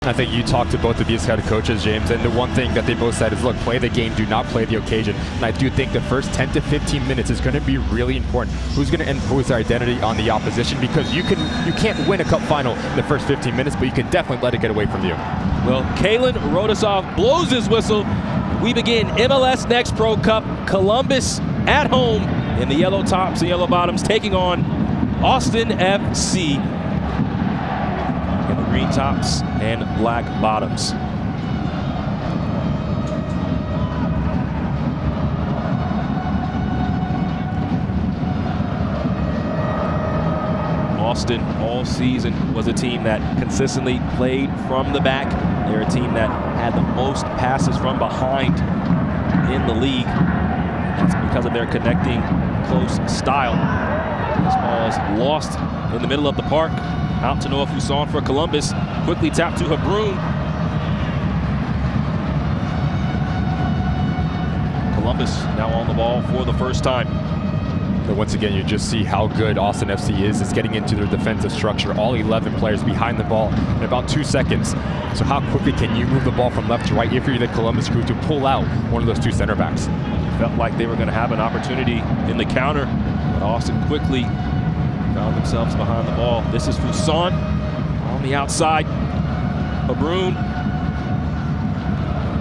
I think you talked to both of these kind of coaches, James, and the one thing that they both said is, look, play the game, do not play the occasion. And I do think the first 10 to 15 minutes is going to be really important. Who's going to impose their identity on the opposition? Because you can't win a cup final in the first 15 minutes, but you can definitely let it get away from you. Well, Kalen Rodasov blows his whistle. We begin MLS Next Pro Cup. Columbus at home in the yellow tops and yellow bottoms, taking on Austin FC in the green tops and black bottoms. Austin all season was a team that consistently played from the back. They're a team that had the most passes from behind in the league. That's because of their connecting close style. This ball is lost in the middle of the park. Out to Noah Fuson for Columbus. Quickly tapped to Hebron. Columbus now on the ball for the first time. But once again, you just see how good Austin FC is. It's getting into their defensive structure. All 11 players behind the ball in about 2 seconds. So how quickly can you move the ball from left to right if you're the Columbus Crew to pull out one of those two center backs? Felt like they were going to have an opportunity in the counter, but Austin quickly found themselves behind the ball. This is Fuson on the outside. Hebron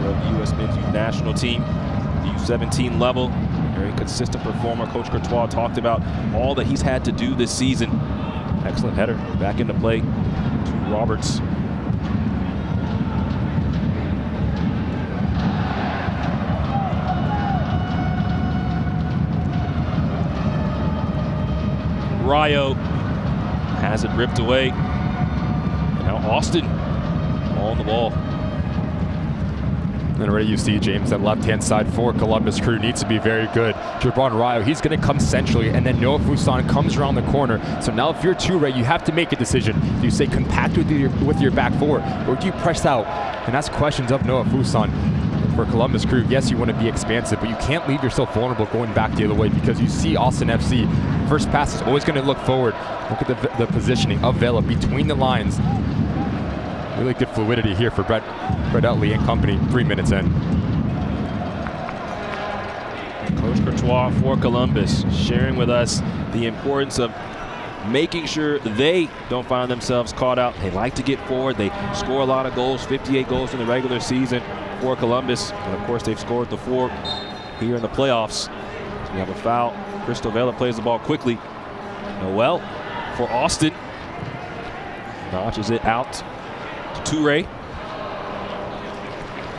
of the U.S. men's youth national team, the U17 level. Very consistent performer. Coach Courtois talked about all that he's had to do this season. Excellent header back into play to Roberts. Rayo has it ripped away. And now Austin on the ball. And already you see, James, that left-hand side for Columbus Crew needs to be very good. Jabron Rayo, he's going to come centrally, and then Noah Fuson comes around the corner. So now if you're Toure, you have to make a decision. Do you stay compact with your back four, or do you press out? And that's questions of Noah Fuson. For Columbus Crew, yes, you want to be expansive, but you can't leave yourself vulnerable going back the other way, because you see Austin FC, first pass is always going to look forward. Look at the positioning of Vela between the lines. Really good fluidity here for Brett Utley and company 3 minutes in. Coach Courtois for Columbus sharing with us the importance of making sure they don't find themselves caught out. They like to get forward. They score a lot of goals, 58 goals in the regular season for Columbus. And of course, they've scored the 4 here in the playoffs. So we have a foul. Cristo Vela plays the ball quickly. Noel for Austin. Notches it out to Toure.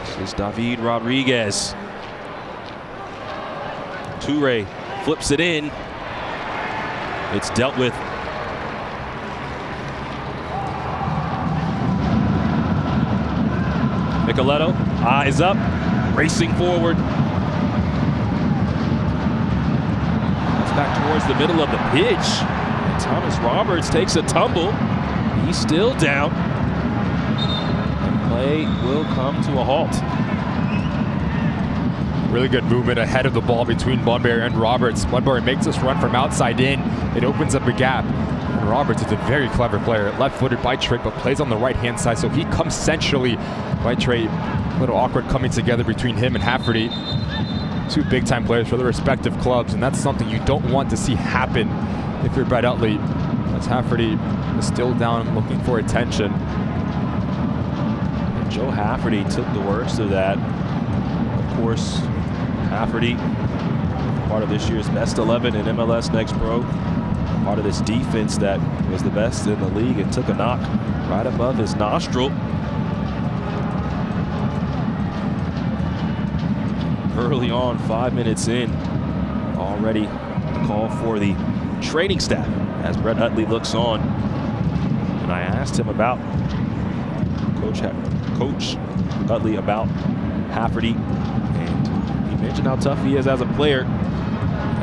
This is David Rodriguez. Toure flips it in. It's dealt with. Nicoletto, eyes up, racing forward. It's back towards the middle of the pitch. And Thomas Roberts takes a tumble. He's still down. And play will come to a halt. Really good movement ahead of the ball between Bunbury and Roberts. Bunbury makes this run from outside in. It opens up a gap. And Roberts is a very clever player. Left-footed by trade, but plays on the right-hand side. So he comes centrally by trade. A little awkward coming together between him and Hafferty. Two big-time players for their respective clubs. And that's something you don't want to see happen if you're Brett Utley. As Hafferty is still down looking for attention. And Joe Hafferty took the worst of that. Of course, Hafferty, part of this year's best 11 in MLS Next Pro. Part of this defense that was the best in the league and took a knock right above his nostril. Early on, 5 minutes in, already a call for the training staff as Brett Utley looks on. And I asked him about Coach Utley about Hafferty, and he mentioned how tough he is as a player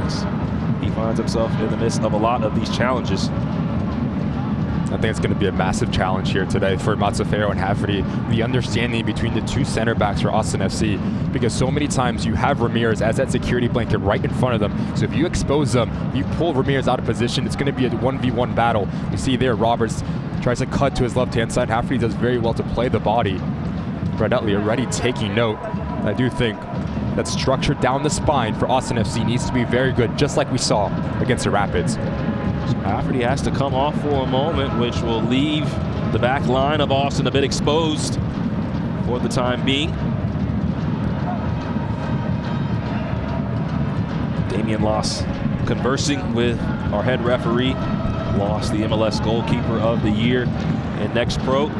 as he finds himself in the midst of a lot of these challenges. I think it's going to be a massive challenge here today for Mazzaferro and Hafferty. The understanding between the two center backs for Austin FC, because so many times you have Ramirez as that security blanket right in front of them. So if you expose them, you pull Ramirez out of position, it's going to be a 1v1 battle. You see there, Roberts Tries to cut to his left-hand side. Hafferty does very well to play the body. Brett Utley already taking note. I do think that structure down the spine for Austin FC needs to be very good, just like we saw against the Rapids. So Rafferty has to come off for a moment, which will leave the back line of Austin a bit exposed for the time being. Damian Loss conversing with our head referee. Lost the MLS Goalkeeper of the Year in Next Pro.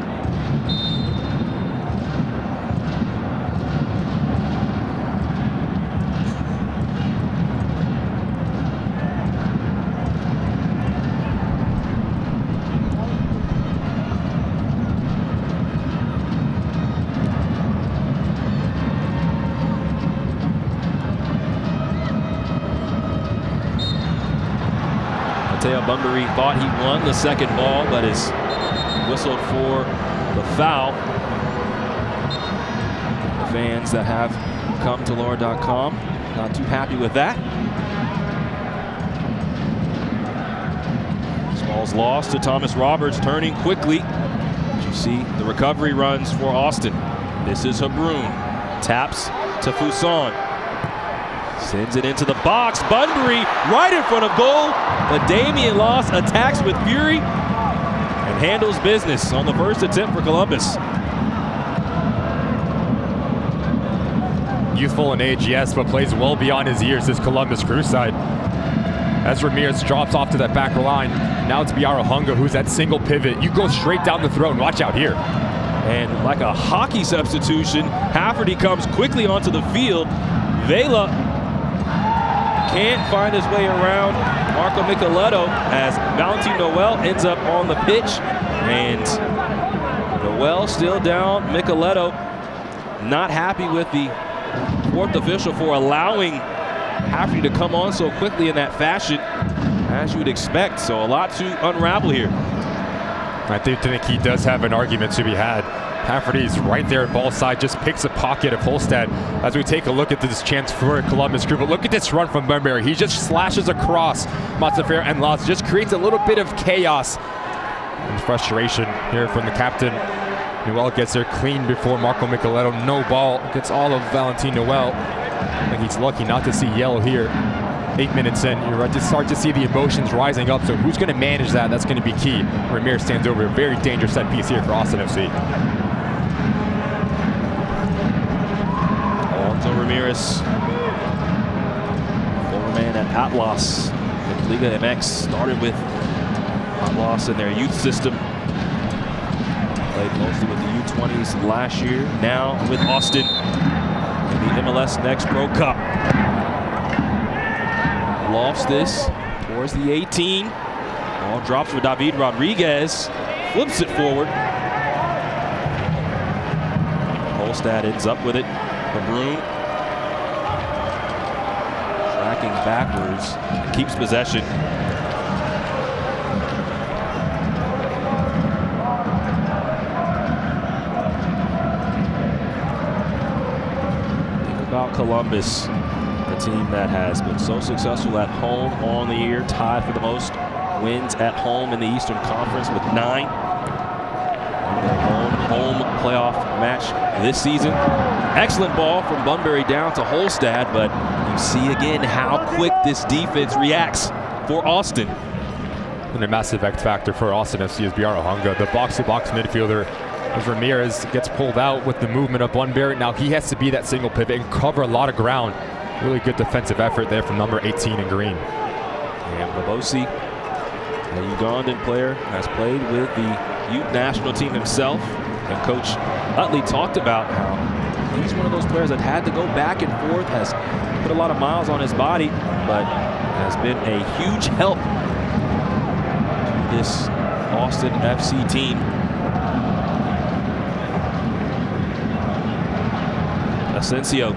Bunbury thought he won the second ball, but is whistled for the foul. The fans that have come to Lower.com not too happy with that. This ball's lost to Thomas Roberts, turning quickly. As you see the recovery runs for Austin. This is Habrun. Taps to Fuson. Sends it into the box. Bunbury right in front of goal. But Damian Loss attacks with fury and handles business on the first attempt for Columbus. Youthful in age, yes, but plays well beyond his years, this Columbus Crew side. As Ramirez drops off to that back line, now it's Biara Hunga who's that single pivot. You go straight down the throat and watch out here. And like a hockey substitution, Hafferty comes quickly onto the field. Vela can't find his way around Marco Micheletto as Valentin Noel ends up on the pitch. And Noel still down. Micheletto not happy with the fourth official for allowing Hafferty to come on so quickly in that fashion, as you would expect. So a lot to unravel here. I do think he does have an argument to be had. Hafferty's right there at ball side, just picks a pocket of Holstad as we take a look at this chance for Columbus Crew. But look at this run from Bunbury. He just slashes across Matsufair and Loss, just creates a little bit of chaos and frustration here from the captain. Noel gets there clean before Marco Micheletto. No ball, gets all of Valentin Noel. And he's lucky not to see yellow here. 8 minutes in, you're right to start to see the emotions rising up. So who's going to manage that? That's going to be key. Ramirez stands over a very dangerous set piece here for Austin FC. Alonso Ramirez, former man at Atlas in Liga MX, started with Atlas in their youth system. Played mostly with the U20s last year. Now with Austin in the MLS Next Pro Cup. Lofts this towards the 18. Ball drops for David Rodriguez. Flips it forward. Holstad ends up with it. Habrun tracking backwards and keeps possession. Think about Columbus, the team that has been so successful at home on the year, tied for the most wins at home in the Eastern Conference with 9. Their home playoff match this season. Excellent ball from Bunbury down to Holstad, but you see again how quick this defense reacts for Austin. And a massive X factor for Austin FC is Biara Hunga, the box-to-box midfielder. As Ramirez gets pulled out with the movement of Bunbury, now he has to be that single pivot and cover a lot of ground. Really good defensive effort there from number 18 in green. And Babosi, a Ugandan player, has played with the youth national team himself. And Coach Utley talked about how he's one of those players that had to go back and forth, has put a lot of miles on his body, but has been a huge help to this Austin FC team. Asensio,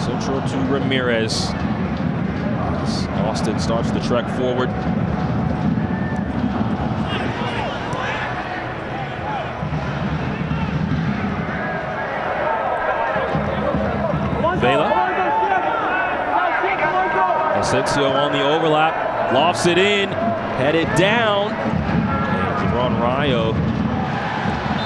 central to Ramirez. As Austin starts the trek forward. Vela. Asensio on the overlap, lofts it in, headed down, Rayo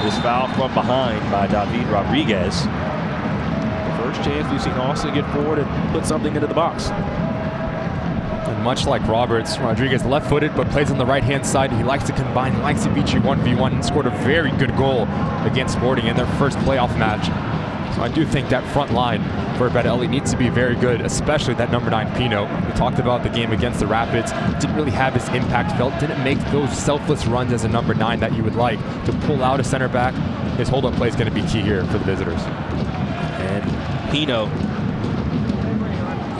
is fouled from behind by David Rodriguez. The first chance we've seen Austin get forward and put something into the box. And much like Roberts, Rodriguez left-footed but plays on the right-hand side. He likes to combine, he likes to beat you 1v1, and scored a very good goal against Sporting in their first playoff match. So I do think that front line for Brett Elliott needs to be very good, especially that number 9 Pino. We talked about the game against the Rapids. Didn't really have his impact felt, didn't make those selfless runs as a number 9 that you would like to pull out a center back. His hold-up play is going to be key here for the visitors. And Pino,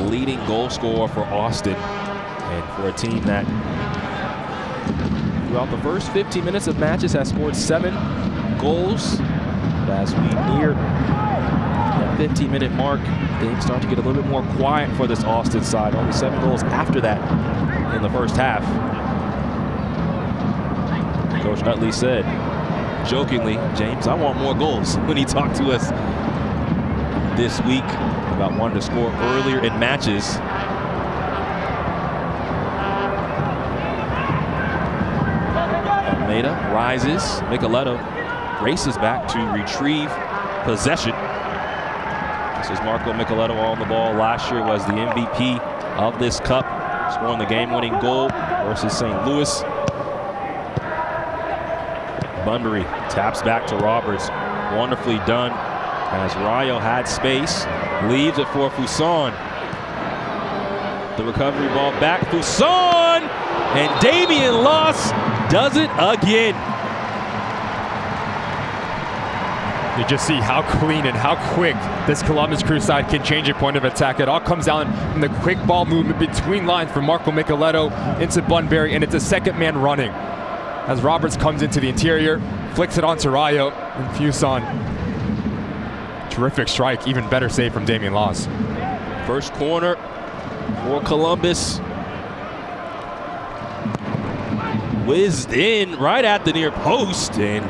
leading goal scorer for Austin, and for a team that throughout the first 15 minutes of matches has scored 7 goals. But as we near that 15-minute mark, things start to get a little bit more quiet for this Austin side. Only 7 goals after that in the first half. Coach Nutley said, jokingly, James, I want more goals, when he talked to us this week about wanting to score earlier in matches. Almeida rises. Micheletto races back to retrieve possession. This is Marco Micheletto on the ball. Last year was the MVP of this cup, scoring the game-winning goal versus St. Louis. Bunbury taps back to Roberts. Wonderfully done as Rayo had space. Leaves it for Fuson. The recovery ball back. Fuson! And Damian Loss does it again. You just see how clean and how quick this Columbus Crew side can change a point of attack. It all comes down from the quick ball movement between lines from Marco Micheletto into Bunbury, and it's a second man running. As Roberts comes into the interior, flicks it onto Rayo, and Fuson. Terrific strike, even better save from Damian Laws. First corner for Columbus. Whizzed in right at the near post, and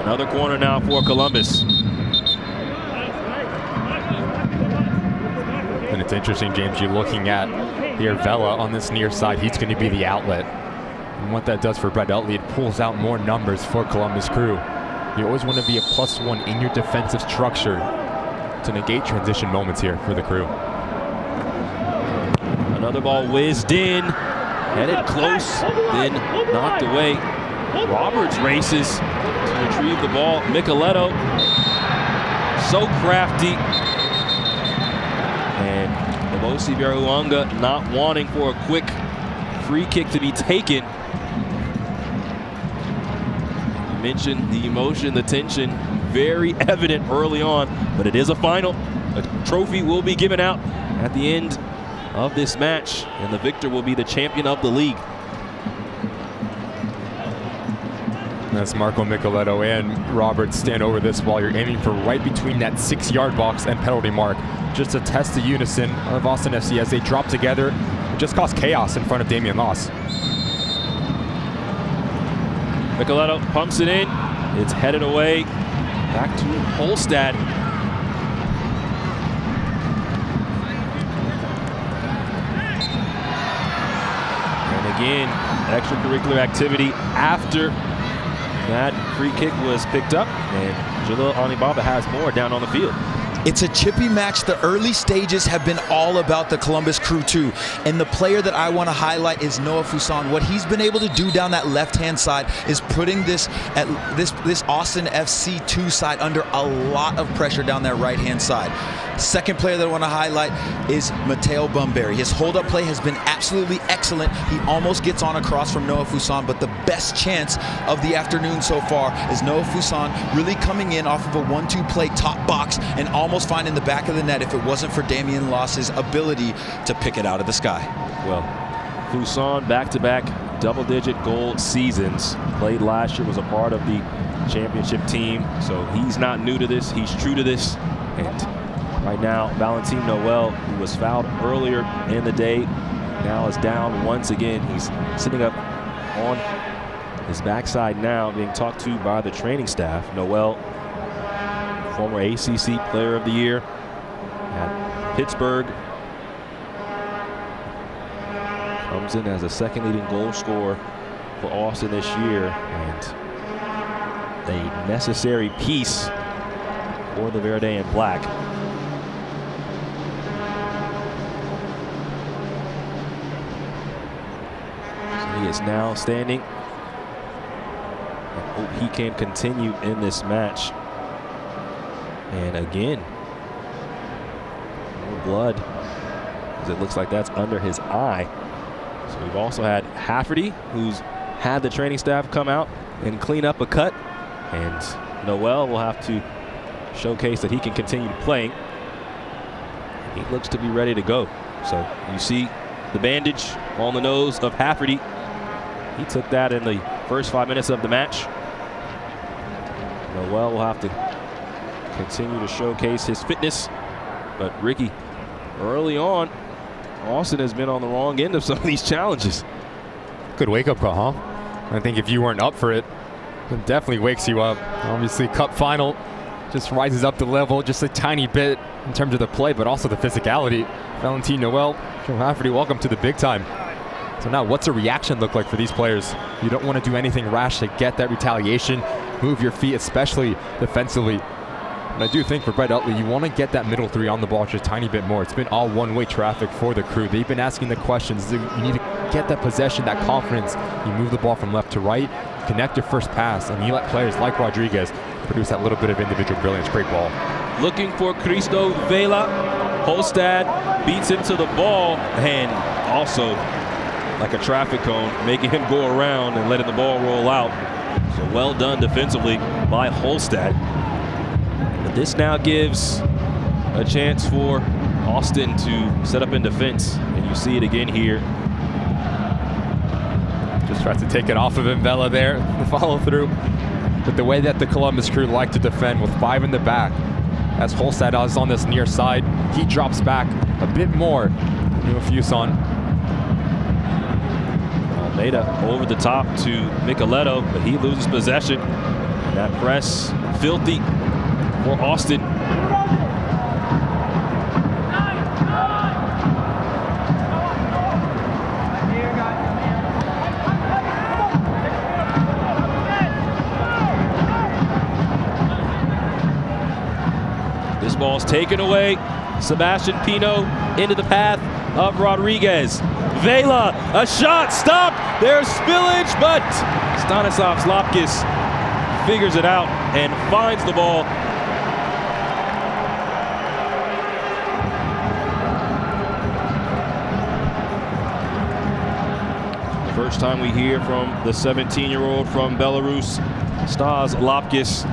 another corner now for Columbus. And it's interesting, James, you're looking at here Vela on this near side. He's going to be the outlet. And what that does for Brett Elliott, pulls out more numbers for Columbus Crew. You always want to be a +1 in your defensive structure to negate transition moments here for the Crew. Another ball whizzed in, headed close, then knocked away. Roberts races to retrieve the ball. Micheletto, so crafty. And Ebosi Biaruanga not wanting for a quick free kick to be taken. You mentioned the emotion, the tension, very evident early on, but it is a final. A trophy will be given out at the end of this match, and the victor will be the champion of the league. That's Marco Micheletto and Roberts stand over this while you're aiming for right between that 6-yard box and penalty mark. Just to test the unison of Austin FC as they drop together. It just caused chaos in front of Damian Loss. Micheletto pumps it in. It's headed away back to Holstad. And again, extracurricular activity after that free kick was picked up, and Jalil Anibaba has more down on the field. It's a chippy match. The early stages have been all about the Columbus Crew too. And the player that I want to highlight is Noah Fuson. What he's been able to do down that left-hand side is putting this Austin FC 2 side under a lot of pressure down that right-hand side. Second player that I want to highlight is Mateo Bunbury. His hold-up play has been absolutely excellent. He almost gets on across from Noah Fuson, but the best chance of the afternoon so far is Noah Fuson really coming in off of a 1-2 play top box and almost finding the back of the net if it wasn't for Damian Loss's ability to pick it out of the sky. Well, Fuson back-to-back double-digit goal seasons. Played last year, was a part of the championship team, so he's not new to this. He's true to this. And right now, Valentin Noel, who was fouled earlier in the day, now is down once again. He's sitting up on his backside now, being talked to by the training staff. Noel former ACC Player of the Year at Pittsburgh. Comes in as a second leading goal scorer for Austin this year, and a necessary piece for the Verde and Black. So he is now standing. I hope he can continue in this match. And again, more blood, as it looks like that's under his eye. So we've also had Hafferty, who's had the training staff come out and clean up a cut. And Noel will have to showcase that he can continue playing. He looks to be ready to go. So you see the bandage on the nose of Hafferty. He took that in the first 5 minutes of the match. Noel will have to continue to showcase his fitness. But Ricky, early on, Austin has been on the wrong end of some of these challenges. Good wake-up call, huh? I think if you weren't up for it, it definitely wakes you up. Obviously, cup final just rises up the level just a tiny bit in terms of the play, but also the physicality. Valentin Noel, Joe Hafferty, welcome to the big time. So now what's a reaction look like for these players? You don't want to do anything rash to get that retaliation, move your feet, especially defensively. And I do think for Brett Utley, you want to get that middle three on the ball just a tiny bit more. It's been all one-way traffic for the crew. They've been asking the questions. You need to get that possession, that confidence. You move the ball from left to right, connect your first pass, and you let players like Rodriguez produce that little bit of individual brilliance. Great ball. Looking for Cristo Vela. Holstad beats him to the ball, and also like a traffic cone, making him go around and letting the ball roll out. So well done defensively by Holstad. But this now gives a chance for Austin to set up in defense, and you see it again here. Just tries to take it off of him, Vela there, the follow through. But the way that the Columbus Crew like to defend with 5 in the back, as Holstad is on this near side, he drops back a bit more. Fuson. Almeida over the top to Micheletto, but he loses possession. And that press, filthy for Austin. This ball's taken away. Sebastian Pino into the path of Rodriguez. Vela, a shot, stop. There's spillage, but Stanislav Slapkis figures it out and finds the ball. The first time we hear from the 17-year-old from Belarus, Stas Lapkis.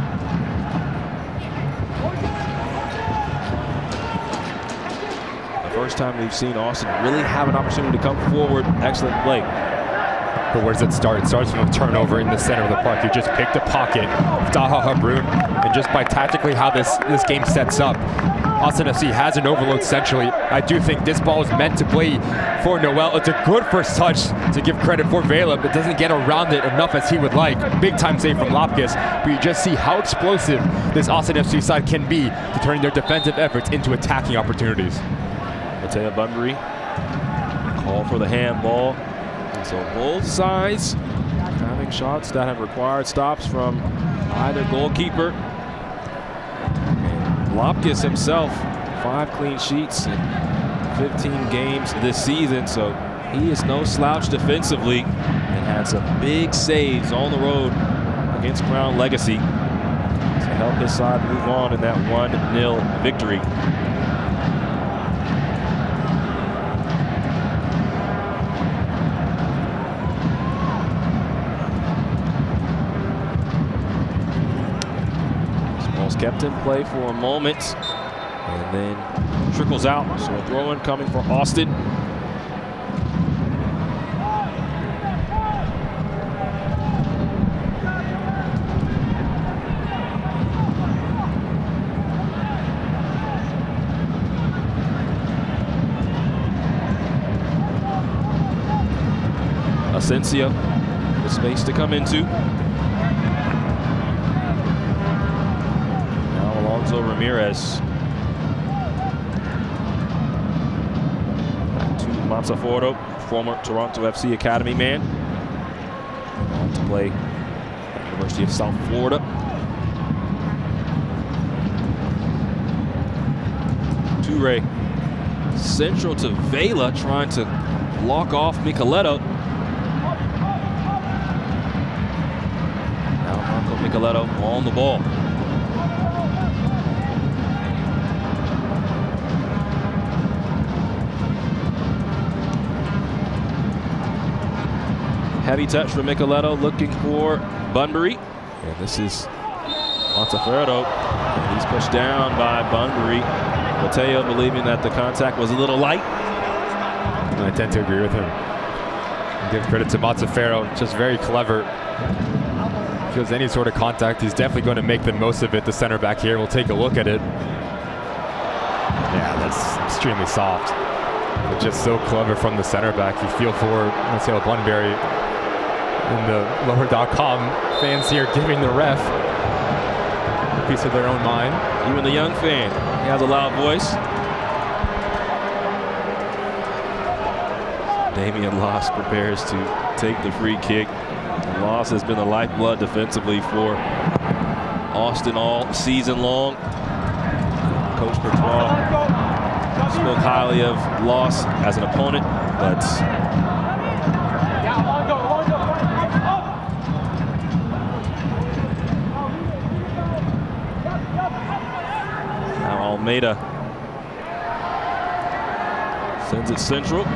First time we've seen Austin really have an opportunity to come forward. Excellent play. But where does it start? It starts from a turnover in the center of the park. You just picked a pocket, Daha Habrun, and just by tactically how this game sets up, Austin FC has an overload centrally. I do think this ball is meant to play for Noel. It's a good first touch to give credit for Vela, but doesn't get around it enough as he would like. Big time save from Lapkis, but you just see how explosive this Austin FC side can be to turning their defensive efforts into attacking opportunities. Mateo Bunbury call for the handball. And so both sides having shots that have required stops from either goalkeeper. And Lapkis himself, 5 clean sheets in 15 games this season, so he is no slouch defensively and had some big saves on the road against Crown Legacy to help his side move on in that 1-0 victory. Kept in play for a moment and then trickles out. So a throw-in coming for Austin. Asensio, the space to come into. Ramirez. Back to Montefiore, former Toronto FC Academy man. On to play at the University of South Florida. Toure central to Vela, trying to block off Micheletto. Now Marco Micheletto on the ball. Heavy touch from Micheletto, looking for Bunbury. And this is Montefiore. And he's pushed down by Bunbury. Mateo believing that the contact was a little light. And I tend to agree with him. And give credit to Montefiore, just very clever. If he has any sort of contact, he's definitely going to make the most of it. The center back here, we'll take a look at it. Yeah, that's extremely soft. But just so clever from the center back. You feel for Mateo Bunbury. And the lower.com fans here giving the ref a piece of their own mind. Even the young fan, he has a loud voice. Damian Loss prepares to take the free kick. Loss has been the lifeblood defensively for Austin all season long. Coach Courtois spoke highly of Loss as an opponent, but Almeida sends it central. And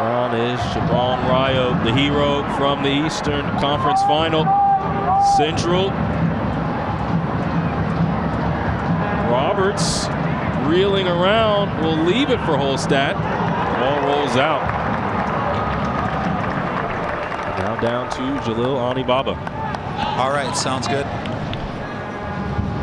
around is Chabron Rayo, the hero from the Eastern Conference Final. Central. Roberts reeling around, will leave it for Holstad. Ball rolls out. Now down to Jalil Anibaba. All right, sounds good.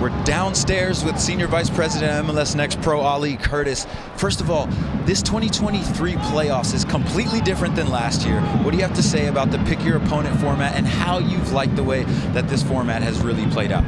We're downstairs with Senior Vice President MLS Next Pro Ali Curtis. First of all, this 2023 playoffs is completely different than last year. What do you have to say about the pick your opponent format and how you've liked the way that this format has really played out?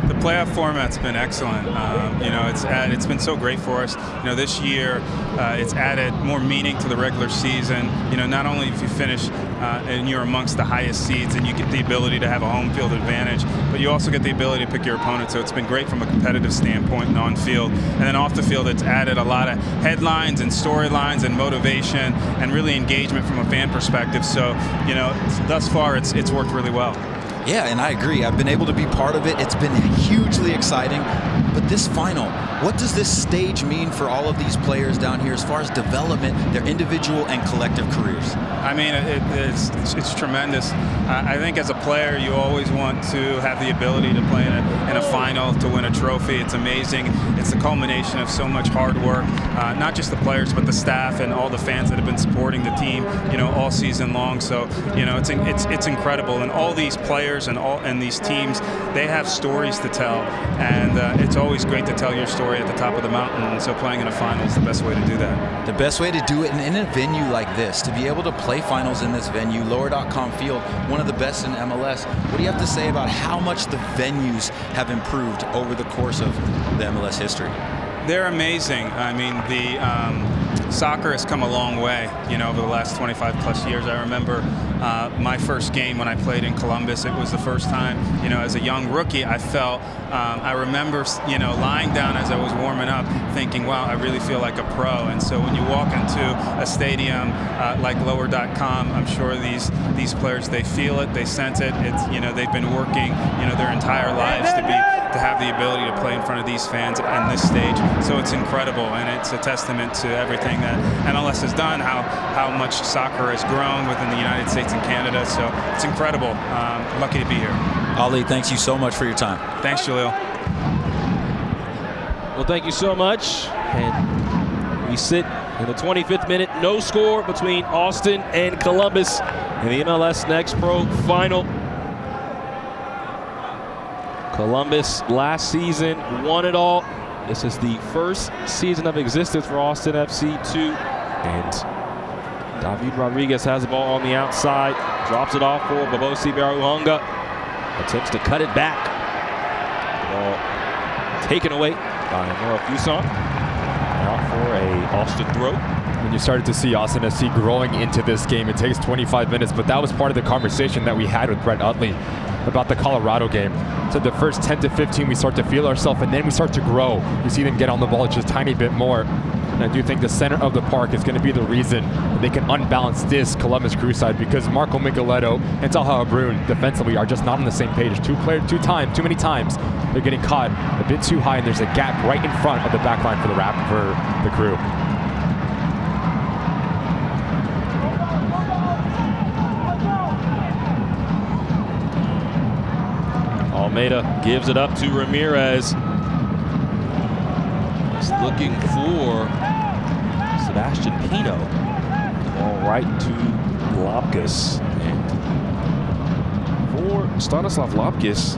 The playoff format's been excellent. You know, it's been so great for us. You know, this year it's added more meaning to the regular season. You know, not only if you finish and you're amongst the highest seeds and you get the ability to have a home field advantage, but you also get the ability to pick your opponent. So it's been great from a competitive standpoint and on field. And then off the field, it's added a lot of headlines and storylines and motivation and really engagement from a fan perspective. So, you know, thus far it's worked really well. Yeah, and I agree. I've been able to be part of it. It's been hugely exciting. But this final, what does this stage mean for all of these players down here as far as development, their individual and collective careers? I mean, it's tremendous. I think as a player, you always want to have the ability to play in a final, to win a trophy. It's amazing. It's the culmination of so much hard work, not just the players, but the staff and all the fans that have been supporting the team, you know, all season long. So, you know, it's incredible. And all these players and these teams, they have stories to tell, and it's always great to tell your story at the top of the mountain. And so playing in a final is the best way to do that. The best way to do it in a venue like this, to be able to play finals in this venue, lower.com field, one of the best in MLS. What do you have to say about how much the venues have improved over the course of the MLS history? They're amazing. I mean, the soccer has come a long way, you know, over the last 25 plus years. I remember my first game when I played in Columbus. It was the first time, you know, as a young rookie, I felt, I remember, you know, lying down as I was warming up thinking, wow, I really feel like a pro. And so when you walk into a stadium like lower.com, I'm sure these players, they feel it, they sense it. It's, you know, they've been working, you know, their entire lives to have the ability to play in front of these fans on this stage. So it's incredible, and it's a testament to everything that MLS has done, how much soccer has grown within the United States and Canada. So it's incredible. Lucky to be here. Ali, thanks you so much for your time. Thanks, Jalil. Well, thank you so much. And we sit in the 25th minute, no score between Austin and Columbus in the MLS Next Pro Final. Columbus last season won it all. This is the first season of existence for Austin FC2. And David Rodriguez has the ball on the outside, drops it off for Babosi Baruhanga. Attempts to cut it back. The ball taken away by Noah Fuson. Out for a Austin throw. When you started to see Austin FC growing into this game, it takes 25 minutes, but that was part of the conversation that we had with Brett Utley about the Colorado game. So the first 10 to 15, we start to feel ourselves, and then we start to grow. You see them get on the ball just a tiny bit more. And I do think the center of the park is going to be the reason that they can unbalance this Columbus Crew side, because Marco Micheletto and Talha Brun defensively are just not on the same page. Too many times they're getting caught a bit too high, and there's a gap right in front of the back line for the Crew. Almeida gives it up to Ramirez. He's looking for Sebastian Pino. Ball right to Lopkis. And for Stanislav Lopkis,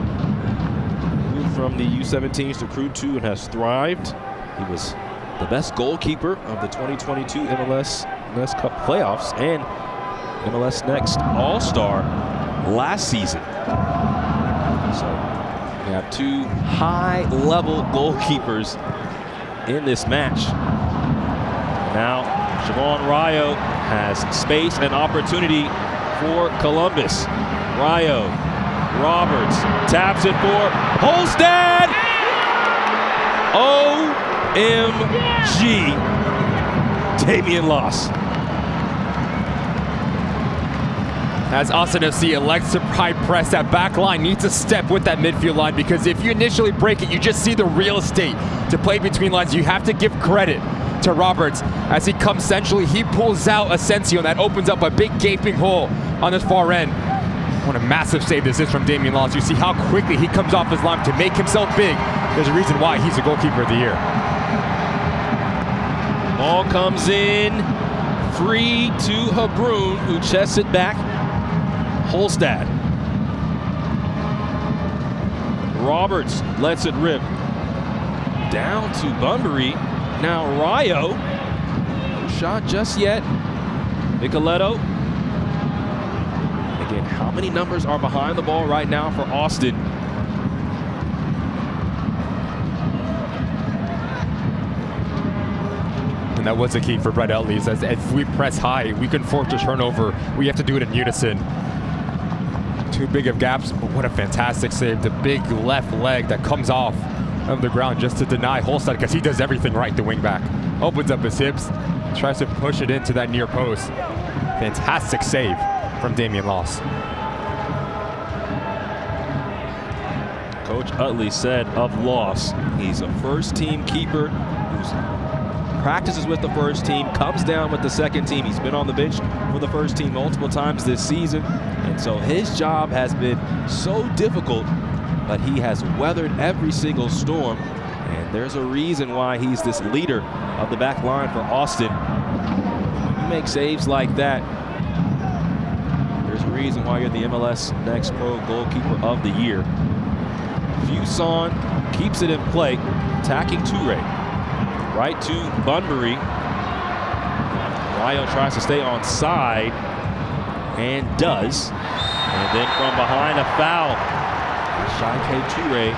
moved from the U17s to Crew 2 and has thrived. He was the best goalkeeper of the 2022 MLS NEXT Cup playoffs and MLS Next All-Star last season. So we have two high-level goalkeepers in this match. Now Siobhan Rayo has space and opportunity for Columbus. Rayo, Roberts taps it for Holstad. OMG, Damian Loss. As Austin FC elects to high press, that back line needs to step with that midfield line, because if you initially break it, you just see the real estate to play between lines. You have to give credit to Roberts. As he comes centrally, he pulls out Asensio, and that opens up a big gaping hole on this far end. What a massive save this is from Damian Loss. You see how quickly he comes off his line to make himself big. There's a reason why he's the goalkeeper of the year. Ball comes in, free to Habrun, who chests it back. Holstad. Roberts lets it rip. Down to Bunbury. Now Rayo. No shot just yet. Micheletto. Again, how many numbers are behind the ball right now for Austin? And that was the key for Brett Utley. As if we press high, we can force a turnover. We have to do it in unison. Too big of gaps, but what a fantastic save. The big left leg that comes off of the ground just to deny Holstad, because he does everything right, the wing back. Opens up his hips, tries to push it into that near post. Fantastic save from Damian Loss. Coach Utley said of Loss, he's a first-team keeper who's practices with the first team, comes down with the second team. He's been on the bench for the first team multiple times this season. And so his job has been so difficult, but he has weathered every single storm. And there's a reason why he's this leader of the back line for Austin. When you make saves like that, there's a reason why you're the MLS Next Pro Goalkeeper of the Year. Fuson keeps it in play, attacking Toure. Right to Bunbury. Rayo tries to stay on side and does. And then from behind, a foul. Shaike Toure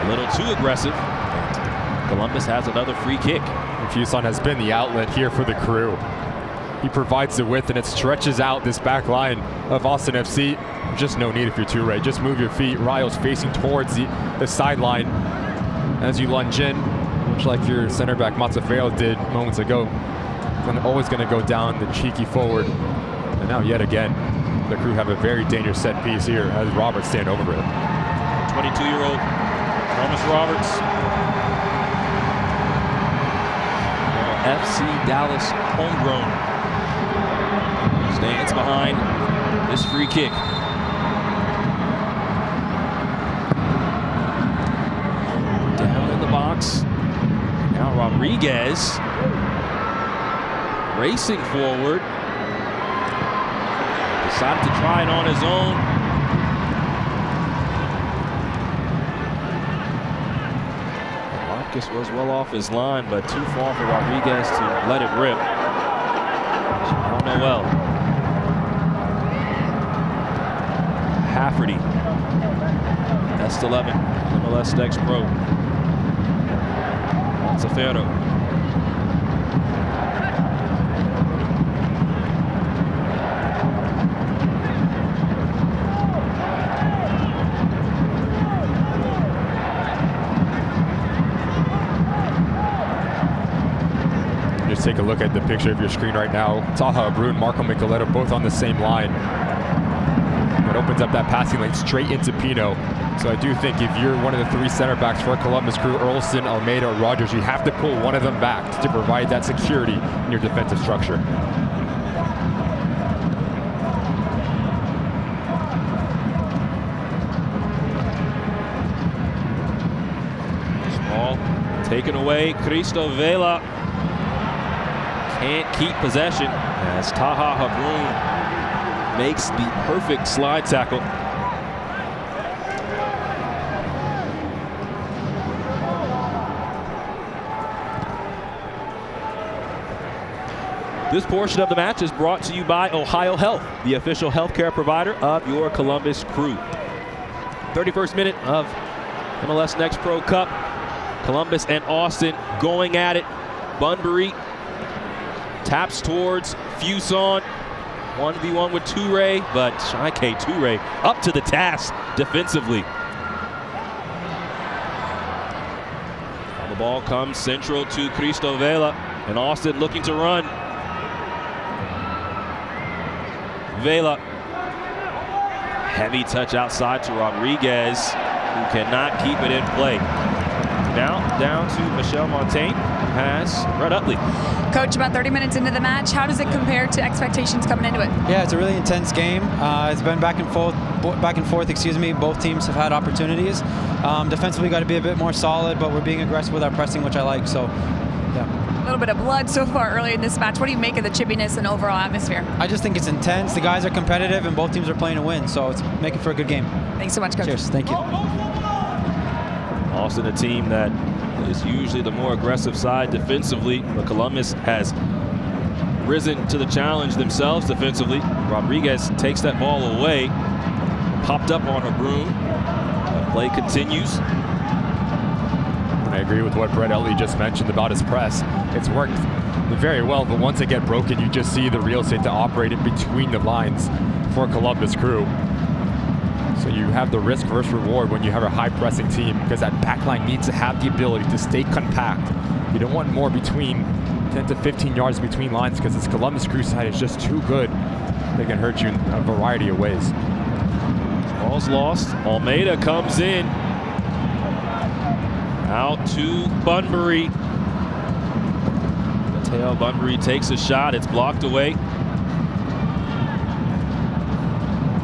a little too aggressive. And Columbus has another free kick. Fuson has been the outlet here for the Crew. He provides the width, and it stretches out this back line of Austin FC. Just no need if you're Toure. Just move your feet. Rayo's facing towards the sideline as you lunge in. Much like your center back Mazzaferro did moments ago. Always going to go down the cheeky forward. And now yet again, the Crew have a very dangerous set piece here as Roberts stand over it. 22-year-old Thomas Roberts. FC Dallas homegrown. Stands behind this free kick. Down in the box. Now Rodriguez racing forward. Decided to try it on his own. Marcus was well off his line, but too far for Rodriguez to let it rip. Noel. Hafferty. Best 11. MLS Next Pro. Zafero. Just take a look at the picture of your screen right now. Taha Abreu and Marco Micheletto both on the same line. That opens up that passing lane straight into Pino. So I do think if you're one of the three center backs for Columbus Crew, Earlston, Almeida, or Rogers, you have to pull one of them back to provide that security in your defensive structure. Ball taken away. Cristo Vela can't keep possession as Taha Abreu makes the perfect slide tackle. This portion of the match is brought to you by Ohio Health, the official healthcare provider of your Columbus Crew. 31st minute of MLS Next Pro Cup. Columbus and Austin going at it. Bunbury taps towards Fuson. 1v1 with Toure, but Shaike Toure up to the task defensively. Now the ball comes central to Cristo Vela, and Austin looking to run. Vela. Heavy touch outside to Rodriguez, who cannot keep it in play. Now down to Michelle Montaigne, has Brett Utley. Coach, about 30 minutes into the match, how does it compare to expectations coming into it? Yeah, it's a really intense game. It's been back and forth, excuse me. Both teams have had opportunities. Defensively, got to be a bit more solid, but we're being aggressive with our pressing, which I like. So, yeah. A little bit of blood so far early in this match. What do you make of the chippiness and overall atmosphere? I just think it's intense. The guys are competitive, and both teams are playing to win. So it's making for a good game. Thanks so much, Coach. Cheers. Thank you. Austin, a team that is usually the more aggressive side defensively, but Columbus has risen to the challenge themselves defensively. Rodriguez takes that ball away, popped up on her broom. The play continues. I agree with what Brett Utley just mentioned about his press. It's worked very well, but once it gets broken, you just see the real estate to operate in between the lines for Columbus Crew. So you have the risk versus reward when you have a high pressing team, because that backline needs to have the ability to stay compact. You don't want more between 10 to 15 yards between lines, because this Columbus Crew side is just too good. They can hurt you in a variety of ways. Ball's lost. Almeida comes in. Out to Bunbury. Mateo Bunbury takes a shot. It's blocked away.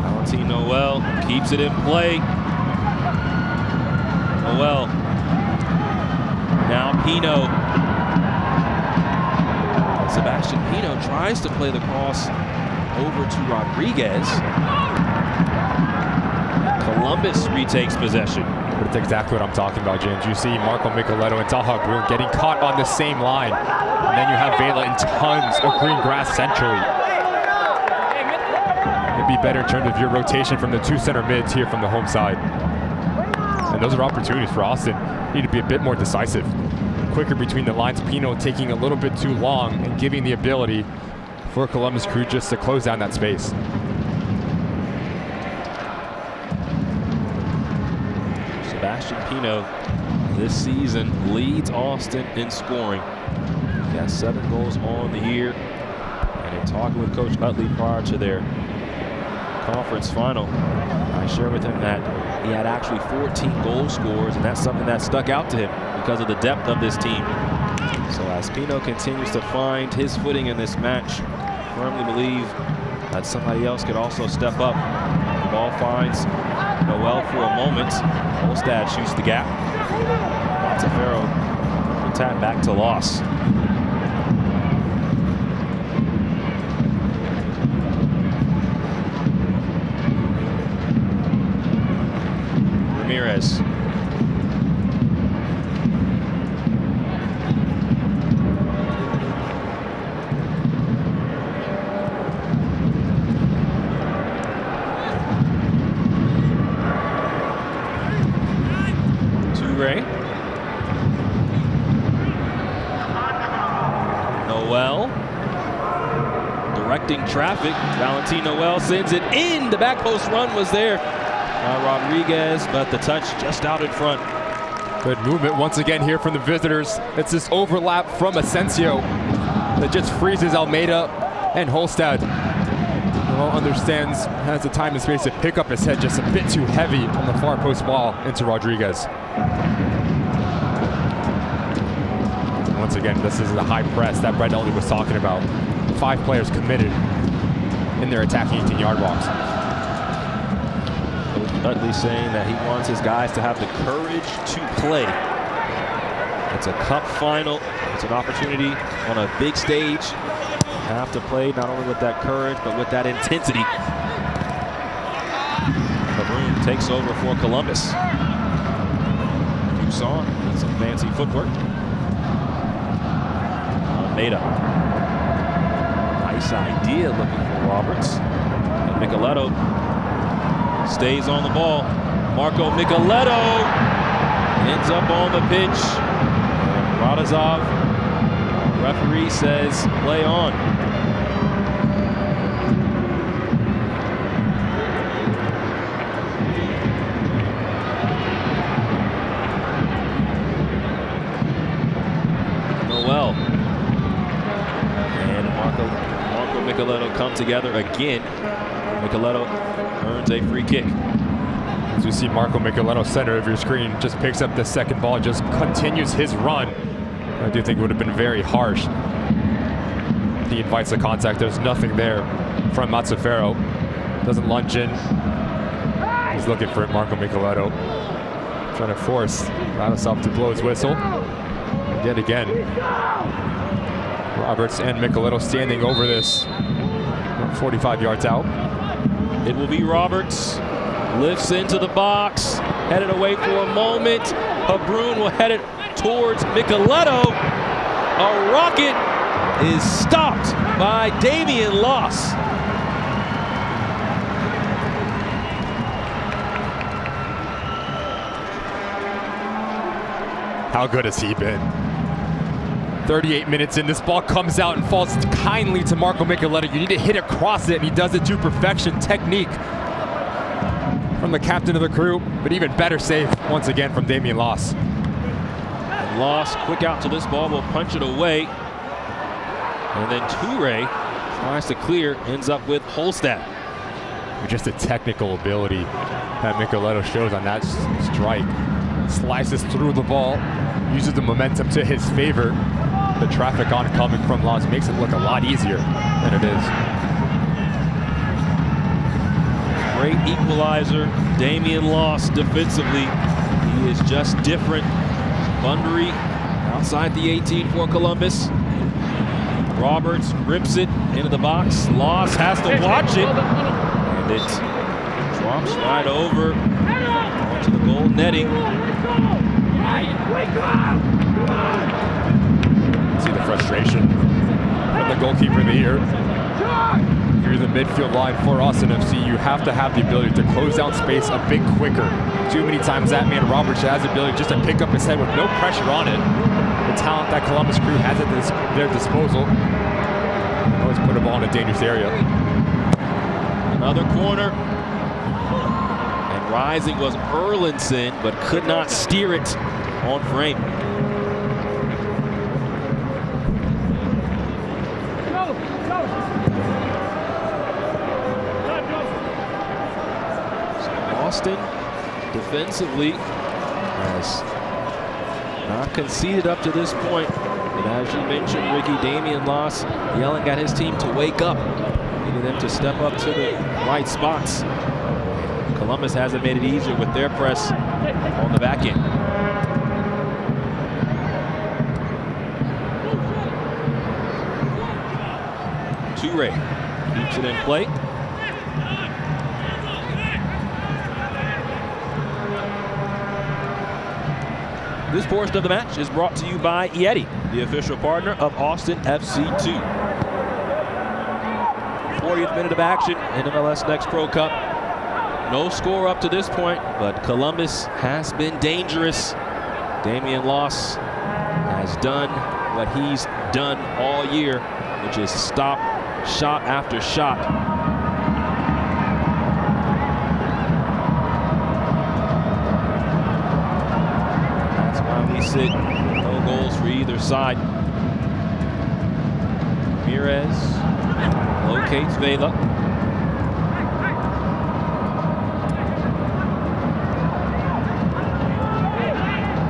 Valentin Noel keeps it in play. Noel. Now Pino. Sebastian Pino tries to play the cross over to Rodriguez. Columbus retakes possession. But it's exactly what I'm talking about, James. You see Marco Micheletto and Taha Abreu getting caught on the same line. And then you have Vela in tons of green grass centrally. It'd be better in terms of your rotation from the two center mids here from the home side. And those are opportunities for Austin. You need to be a bit more decisive. Quicker between the lines. Pino taking a little bit too long and giving the ability for Columbus Crew just to close down that space. Sebastian Pino this season leads Austin in scoring. He has 7 goals on the year. And in talking with Coach Utley prior to their conference final, I shared with him that he had actually 14 goal scorers, and that's something that stuck out to him because of the depth of this team. So as Pino continues to find his footing in this match, firmly believe that somebody else could also step up. The ball finds Noel for a moment. Olstad shoots the gap. Montefero will tap back to loss. Ramirez. Noel directing traffic. Valentin Noel sends it in. The back post run was there by Rodriguez, but the touch just out in front. Good movement once again here from the visitors. It's this overlap from Asensio that just freezes Almeida and Holstad. Noel understands, has the time and space to pick up his head, just a bit too heavy on the far post ball into Rodriguez. Once again, this is the high press that Brett Eldy was talking about. 5 players committed in their attacking 18-yard box. Dudley saying that he wants his guys to have the courage to play. It's a cup final. It's an opportunity on a big stage. You have to play not only with that courage, but with that intensity. Cameroon takes over for Columbus. Toussaint with some fancy footwork. Almeida. Nice idea looking for Roberts. And Micheletto stays on the ball. Marco Micheletto ends up on the pitch. And Radazov, referee says play on. Noel and Marco Micheletto come together again. Micheletto earns a free kick. As you see Marco Micheletto, center of your screen, just picks up the second ball, just continues his run. I do think it would have been very harsh. He invites the contact. There's nothing there from Mazzaferro. Doesn't lunge in. He's looking for it, Marco Micheletto. Trying to force Radosov to blow his whistle. And yet again, Roberts and Micheletto standing over this, 45 yards out. It will be Roberts. Lifts into the box. Headed away for a moment. Habrun will head it towards Micheletto. A rocket is stopped by Damian Loss. How good has he been? 38 minutes in, this ball comes out and falls kindly to Marco Micheletto. You need to hit across it, and he does it to perfection. Technique from the captain of the crew, but even better save once again from Damian Loss. Loss, quick out to this ball, will punch it away. And then Toure tries to clear, ends up with Holstad. Just the technical ability that Micheletto shows on that strike. Slices through the ball, uses the momentum to his favor. The traffic oncoming from Loss makes it look a lot easier than it is. Great equalizer. Damian Loss defensively. He is just different. Bunbury outside the 18 for Columbus. Roberts rips it into the box. Loss has to watch it. And it drops right over onto the goal netting. See the frustration from the goalkeeper of the year. Through the midfield line for Austin FC, you have to have the ability to close down space a bit quicker. Too many times that man Roberts has the ability just to pick up his head with no pressure on it. The talent that Columbus Crew has at their disposal. Always put a ball in a dangerous area. Another corner. And rising was Erlinson, but could not steer it on frame. Austin defensively has not conceded up to this point. But as you mentioned, Ricky, Damian Loss yelling at his team to wake up, needing them to step up to the right spots. Columbus hasn't made it easier with their press on the back end. Toure keeps it in play. This portion of the match is brought to you by Yeti, the official partner of Austin FC2. 40th minute of action in MLS Next Pro Cup. No score up to this point, but Columbus has been dangerous. Damian Loss has done what he's done all year, which is stop shot after shot. That's why we sit no goals for either side. Ramirez locates Vela.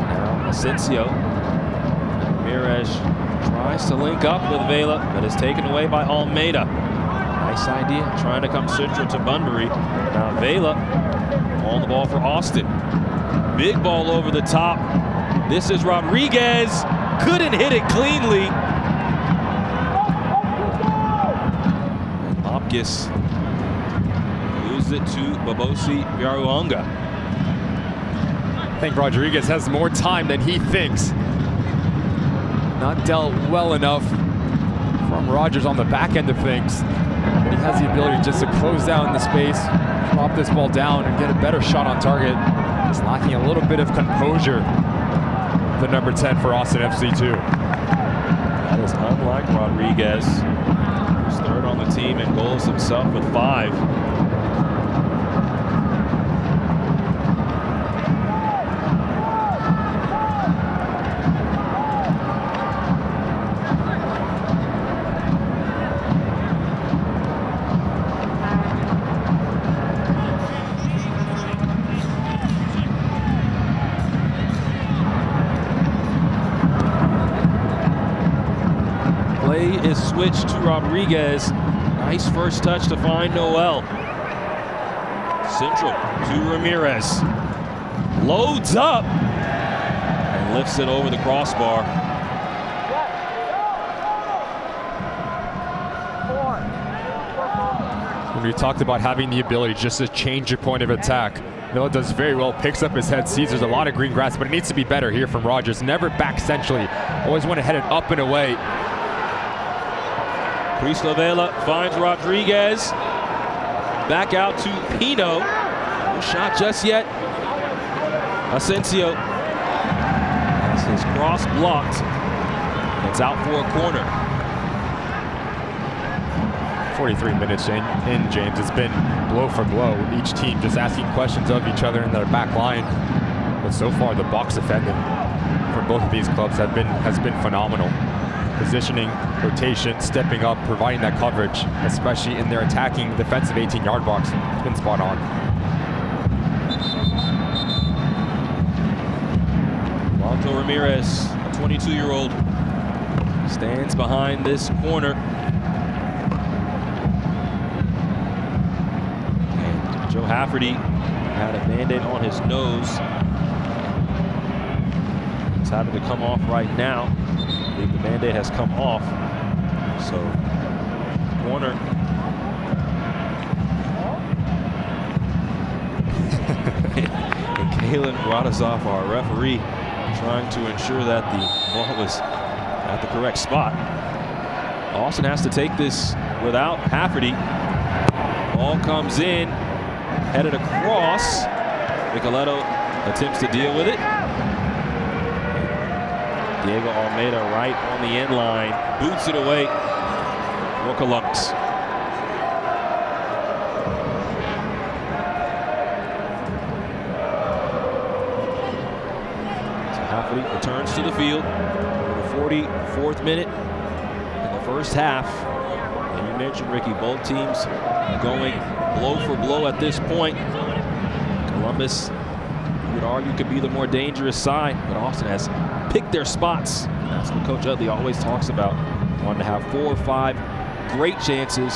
Now Asensio. Ramirez tries to link up with Vela, but is taken away by Almeida. Nice idea, trying to come central to Bunbury. Now Vela on the ball for Austin. Big ball over the top. This is Rodriguez. Couldn't hit it cleanly. Opkis loses it to Babosi Biaruanga. I think Rodriguez has more time than he thinks. Not dealt well enough from Rogers on the back end of things. But he has the ability just to close down the space, drop this ball down, and get a better shot on target. Just lacking a little bit of composure. The number 10 for Austin FC too. That is unlike Rodriguez, who's third on the team in goals himself with 5. Is switched to Rodriguez. Nice first touch to find Noel. Central to Ramirez. Loads up and lifts it over the crossbar. We talked about having the ability just to change your point of attack. Vela does very well, picks up his head, sees there's a lot of green grass, but it needs to be better here from Rogers. Never back centrally. Always want to head it up and away. Cristo Vela finds Rodriguez. Back out to Pino. No shot just yet. Asensio has his cross blocked. It's out for a corner. 43 minutes in, James. It's been blow for blow. Each team just asking questions of each other in their back line. But so far, the box defending for both of these clubs has been phenomenal. Positioning, rotation, stepping up, providing that coverage, especially in their attacking defensive 18-yard box. It's been spot on. Walter Ramirez, a 22-year-old, stands behind this corner. And Joe Hafferty had a Band-Aid on his nose. It's having to come off right now. The Band-Aid has come off. So, corner. And Kalen Radazov, our referee, trying to ensure that the ball was at the correct spot. Austin has to take this without Hafferty. Ball comes in, headed across. Nicoletto attempts to deal with it. Diego Almeida right on the end line, boots it away for Columbus. So Hafferty returns to the field for the 44th minute in the first half. And you mentioned, Ricky, both teams going blow for blow at this point. Columbus, you would argue, could be the more dangerous side, but Austin has picked their spots. That's what Coach Utley always talks about. Wanting to have 4 or 5 great chances,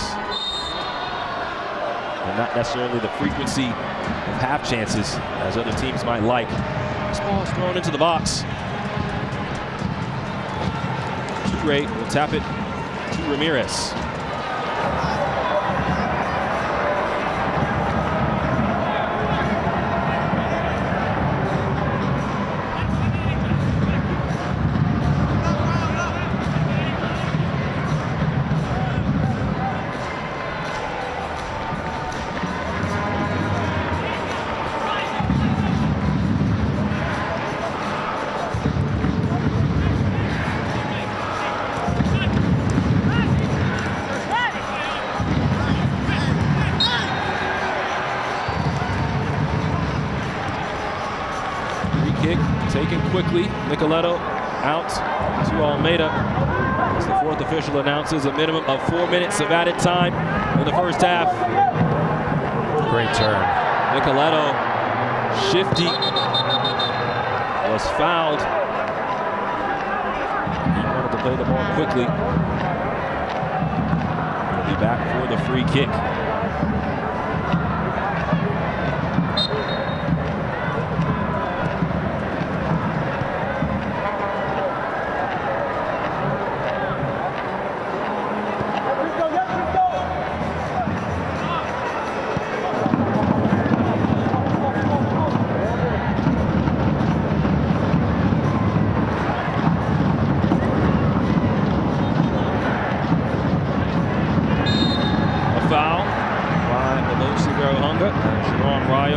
and not necessarily the frequency of half chances as other teams might like. This ball is thrown into the box. Toure will tap it to Ramirez. working quickly. Nicoletto out to Almeida. As the fourth official announces a minimum of 4 minutes of added time in the first half. Great turn. Nicoletto, shifty, was fouled. He wanted to play the ball quickly. He'll be back for the free kick.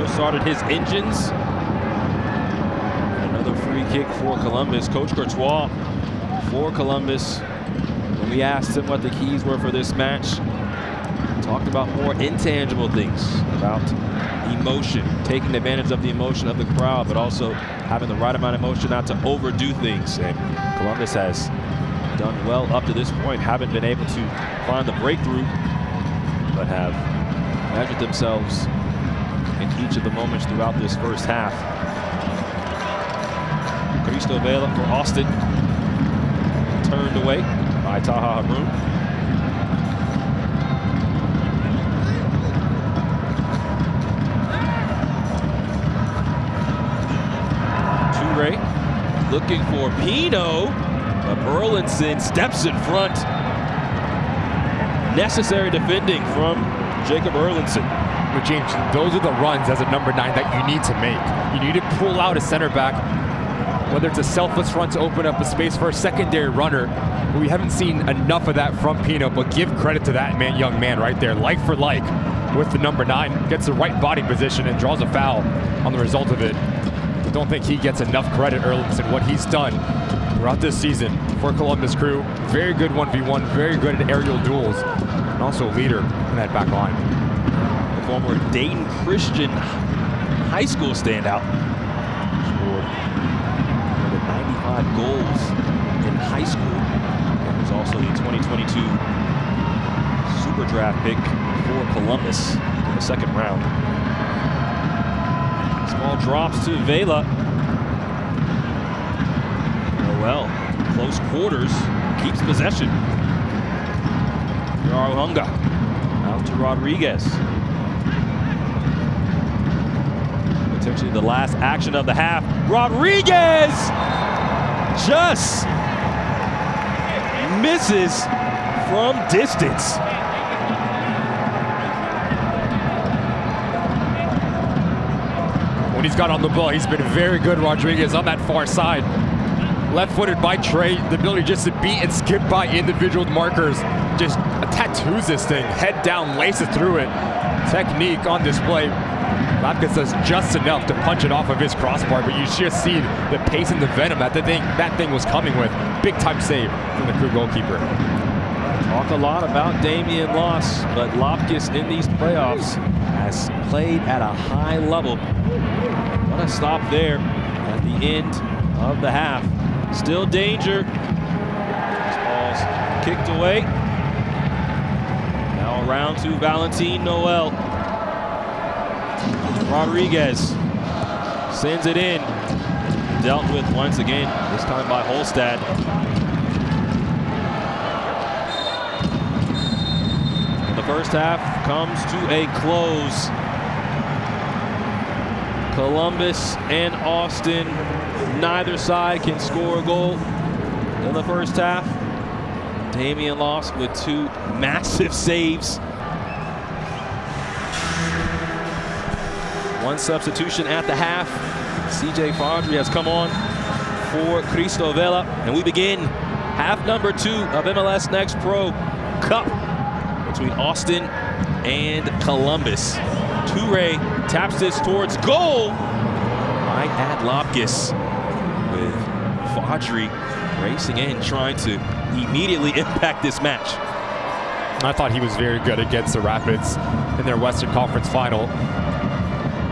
Started his engines. And another free kick for Columbus. Coach Courtois for Columbus. When we asked him what the keys were for this match, talked about more intangible things, about emotion, taking advantage of the emotion of the crowd, but also having the right amount of emotion not to overdo things. And Columbus has done well up to this point, haven't been able to find the breakthrough, but have measured themselves in each of the moments throughout this first half. Cristo Vela for Austin. Turned away by Taha Haroun. Toure looking for Pino, but Burlinson steps in front. Necessary defending from Jacob Burlinson. But James, those are the runs as a number 9 that you need to make. You need to pull out a center back, whether it's a selfless run to open up a space for a secondary runner. We haven't seen enough of that from Pino, but give credit to that young man right there. Like for like with the number 9, gets the right body position and draws a foul on the result of it. I don't think he gets enough credit, Erlinson, what he's done throughout this season for Columbus Crew. Very good 1v1, very good at aerial duels, and also a leader in that back line. Former Dayton Christian high school standout. Scored more than 95 goals in high school. And was also the 2022 Super Draft pick for Columbus in the second round. Small drops to Vela. Noel, close quarters, keeps possession. Yaruhunga out to Rodriguez. Potentially the last action of the half. Rodriguez just misses from distance. When he's got on the ball, he's been very good, Rodriguez, on that far side. Left-footed by Trey, the ability just to beat and skip by individual markers. Just tattoos this thing, head down, laces through it. Technique on display. Lapkus does just enough to punch it off of his crossbar, but you just see the pace and the venom that thing was coming with. Big time save from the Crew goalkeeper. Talk a lot about Damian Loss, but Lapkus in these playoffs has played at a high level. What a stop there at the end of the half. Still danger. This ball's kicked away. Now around to Valentin Noel. Rodriguez sends it in. Dealt with once again, this time by Holstad. And the first half comes to a close. Columbus and Austin, neither side can score a goal in the first half. Damian Loss with 2 massive saves. One substitution at the half. CJ Fondry has come on for Cristo Vela. And we begin half number 2 of MLS Next Pro Cup between Austin and Columbus. Toure taps this towards goal. Might add Lapkus with Fondry racing in, trying to immediately impact this match. I thought he was very good against the Rapids in their Western Conference final.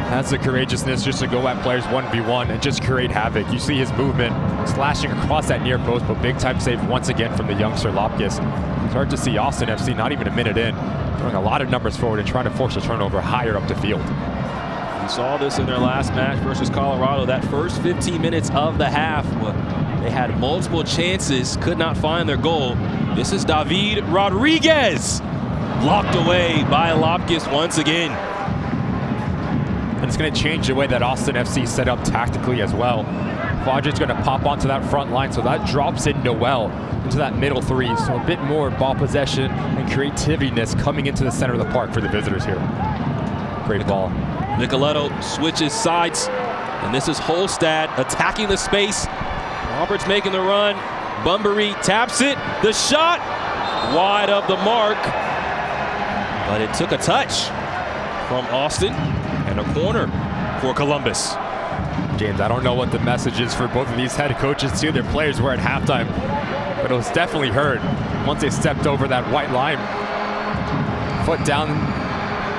has the courageousness just to go at players 1v1 and just create havoc. You see his movement slashing across that near post, but big time save once again from the youngster Lopkis. It's hard to see Austin FC not even a minute in, throwing a lot of numbers forward and trying to force a turnover higher up the field. We saw this in their last match versus Colorado. That first 15 minutes of the half, they had multiple chances, could not find their goal. This is David Rodriguez, blocked away by Lopkis once again. And it's going to change the way that Austin FC set up tactically as well. Fodget's going to pop onto that front line, so that drops in Noel into that middle three. So a bit more ball possession and creativeness coming into the center of the park for the visitors here. Great ball. Nicoletto switches sides, and this is Holstad attacking the space. Roberts making the run. Bunbury taps it. The shot wide of the mark, but it took a touch from Austin and a corner for Columbus. James, I don't know what the message is for both of these head coaches too. Their players were at halftime, but it was definitely heard once they stepped over that white line. Foot down,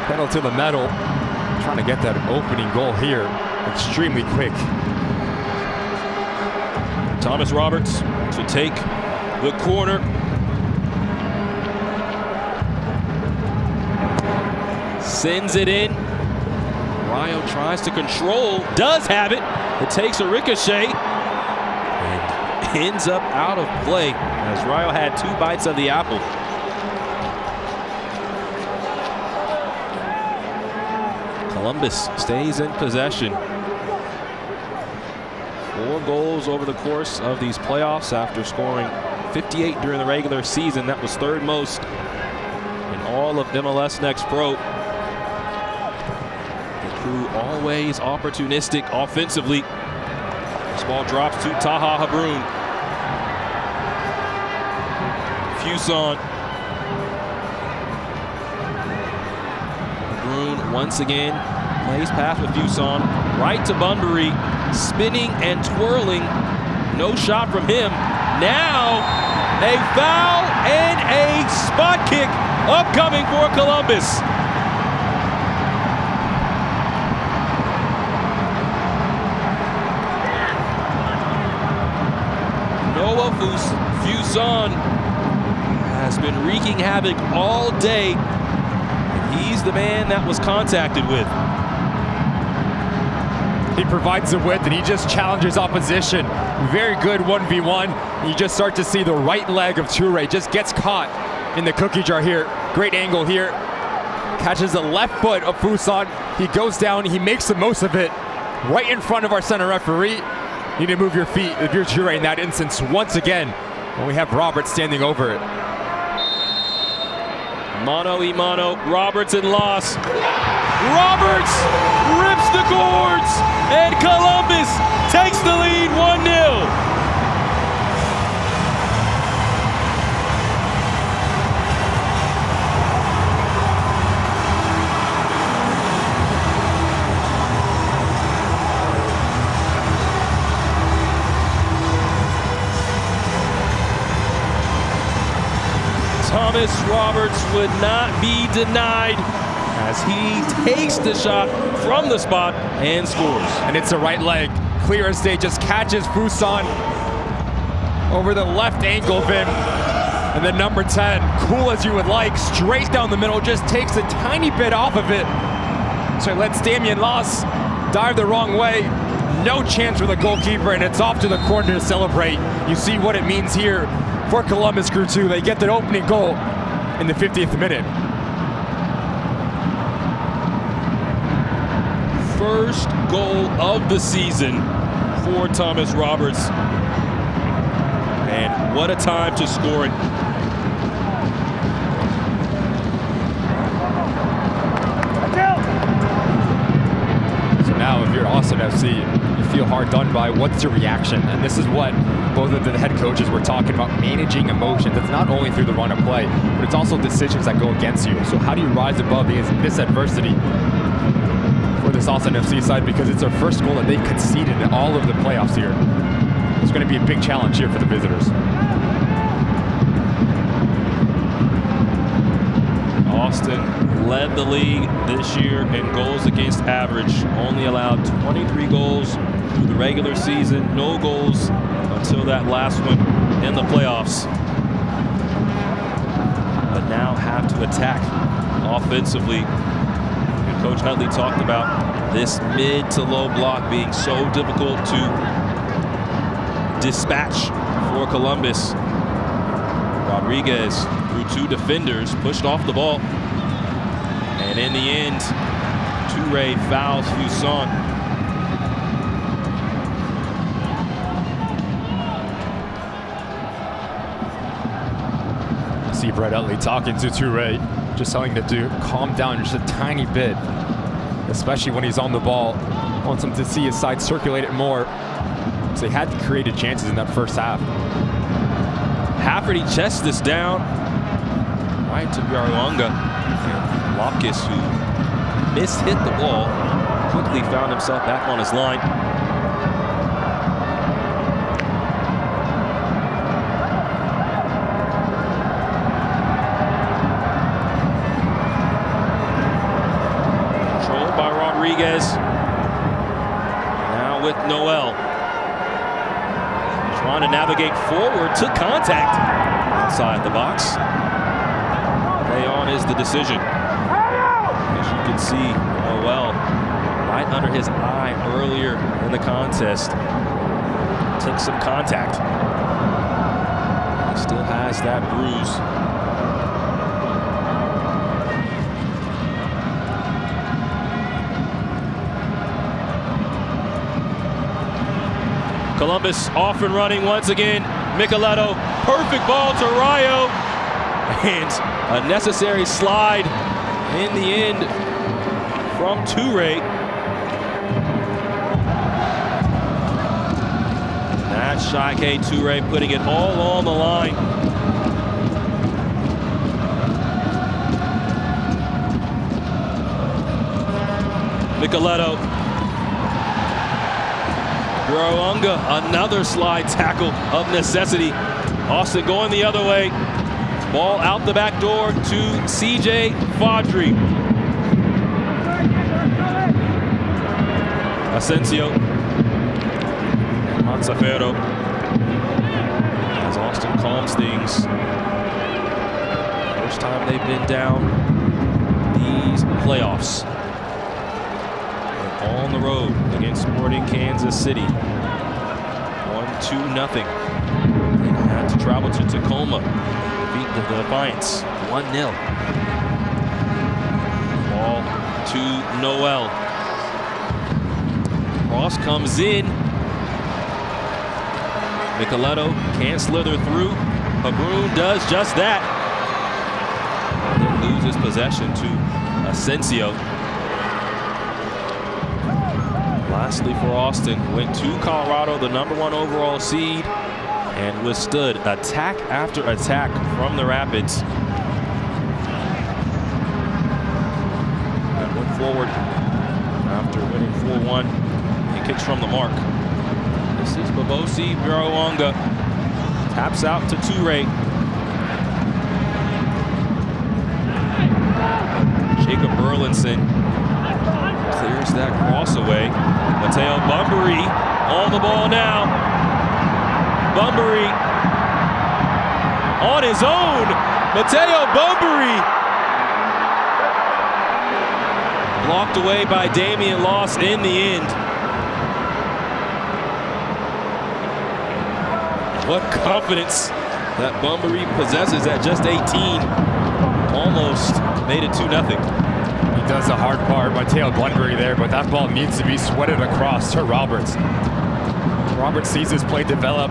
pedal to the metal, trying to get that opening goal here extremely quick. Thomas Roberts to take the corner. Sends it in. Rayo tries to control, does have it. It takes a ricochet and ends up out of play as Rayo had 2 bites of the apple. Columbus stays in possession. 4 goals over the course of these playoffs after scoring 58 during the regular season. That was 3rd most in all of MLS Next Pro. The crew always opportunistic offensively. This ball drops to Taha Habrun. Fuson. Habrun once again plays pass with Fuson. Right to Bunbury. Spinning and twirling. No shot from him. Now a foul and a spot kick upcoming for Columbus. Noah Fuson has been wreaking havoc all day, and he's the man that was contacted with. He provides the width and he just challenges opposition. Very good 1v1. You just start to see the right leg of Toure just gets caught in the cookie jar here. Great angle here. Catches the left foot of Fuson. He goes down, he makes the most of it. Right in front of our center referee. You need to move your feet if you're Toure in that instance once again. And we have Roberts standing over it. Mano y mano, Roberts and loss. Roberts rips the cords, and Columbus takes the lead 1-0. Thomas Roberts would not be denied as he takes the shot from the spot and scores. And it's the right leg, clear as day, just catches Fuson over the left ankle of him. And then number 10, cool as you would like, straight down the middle, just takes a tiny bit off of it. So it lets Damian Loss dive the wrong way. No chance for the goalkeeper, and it's off to the corner to celebrate. You see what it means here for Columbus Crew 2. They get that opening goal in the 50th minute. First goal of the season for Thomas Roberts. And what a time to score it. So now if you're Austin FC, you feel hard done by. What's the reaction? And this is what both of the head coaches were talking about, managing emotions. It's not only through the run of play, but it's also decisions that go against you. So how do you rise above this adversity for this Austin FC side? Because it's their first goal that they've conceded in all of the playoffs here. It's going to be a big challenge here for the visitors. Austin led the league this year in goals against average. Only allowed 23 goals through the regular season. No goals until that last one in the playoffs. But now have to attack offensively. And Coach Utley talked about this mid to low block being so difficult to dispatch for Columbus. Rodriguez through 2 defenders, pushed off the ball. And in the end, Toure fouls Fuson. See Brett Utley talking to Toure, just telling him to calm down just a tiny bit, especially when he's on the ball. Wants him to see his side circulate it more. So they had created chances in that first half. Hafferty chests this down right to Biaruanga. And Lopkis, who mishit the ball, quickly found himself back on his line. Controlled by Rodriguez. Now with Noel. Trying to navigate forward to contact inside the box. Play on is the decision. As you can see, Noel right under his eye earlier in the contest. Took some contact. He still has that bruise. Columbus off and running once again. Micheletto, perfect ball to Rayo. And a necessary slide in the end from Toure. That's Shike Toure putting it all on the line. Micheletto. Biaruanga, another slide tackle of necessity. Austin going the other way. Ball out the back door to CJ Fadri. Asensio. And Manzafero. As Austin calms things. First time they've been down these playoffs. On the road against Sporting Kansas City. 1-2-0. They had to travel to Tacoma, beat the Defiance 1-0. Ball to Noel. Cross comes in. Micheletto can't slither through. Habrun does just that. Then loses possession to Asensio. Lastly for Austin, went to Colorado, the #1 overall seed, and withstood attack after attack from the Rapids. And went forward after winning 4-1 and kicks from the mark. This is Bobosi Biaruanga. Taps out to Toure. Jacob Burlinson clears that cross away. Mateo Bunbury on the ball now. Bunbury on his own. Mateo Bunbury blocked away by Damian Loss in the end. What confidence that Bunbury possesses at just 18. Almost made it 2-0. Does the hard part, Mateo Bunbury there, but that ball needs to be sweated across to Roberts. Roberts sees his play develop,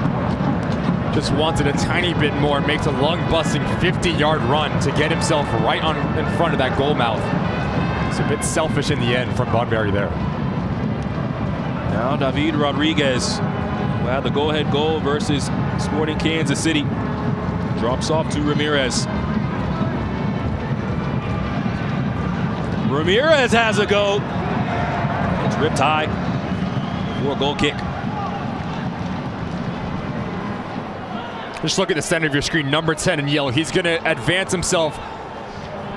just wanted a tiny bit more, makes a lung-busting 50-yard run to get himself right in front of that goal mouth. It's a bit selfish in the end from Bunbury there. Now David Rodriguez, who had the go-ahead goal versus Sporting Kansas City, drops off to Ramirez. Ramirez has a go. It's ripped high for a goal kick. Just look at the center of your screen, number 10 in yellow. He's going to advance himself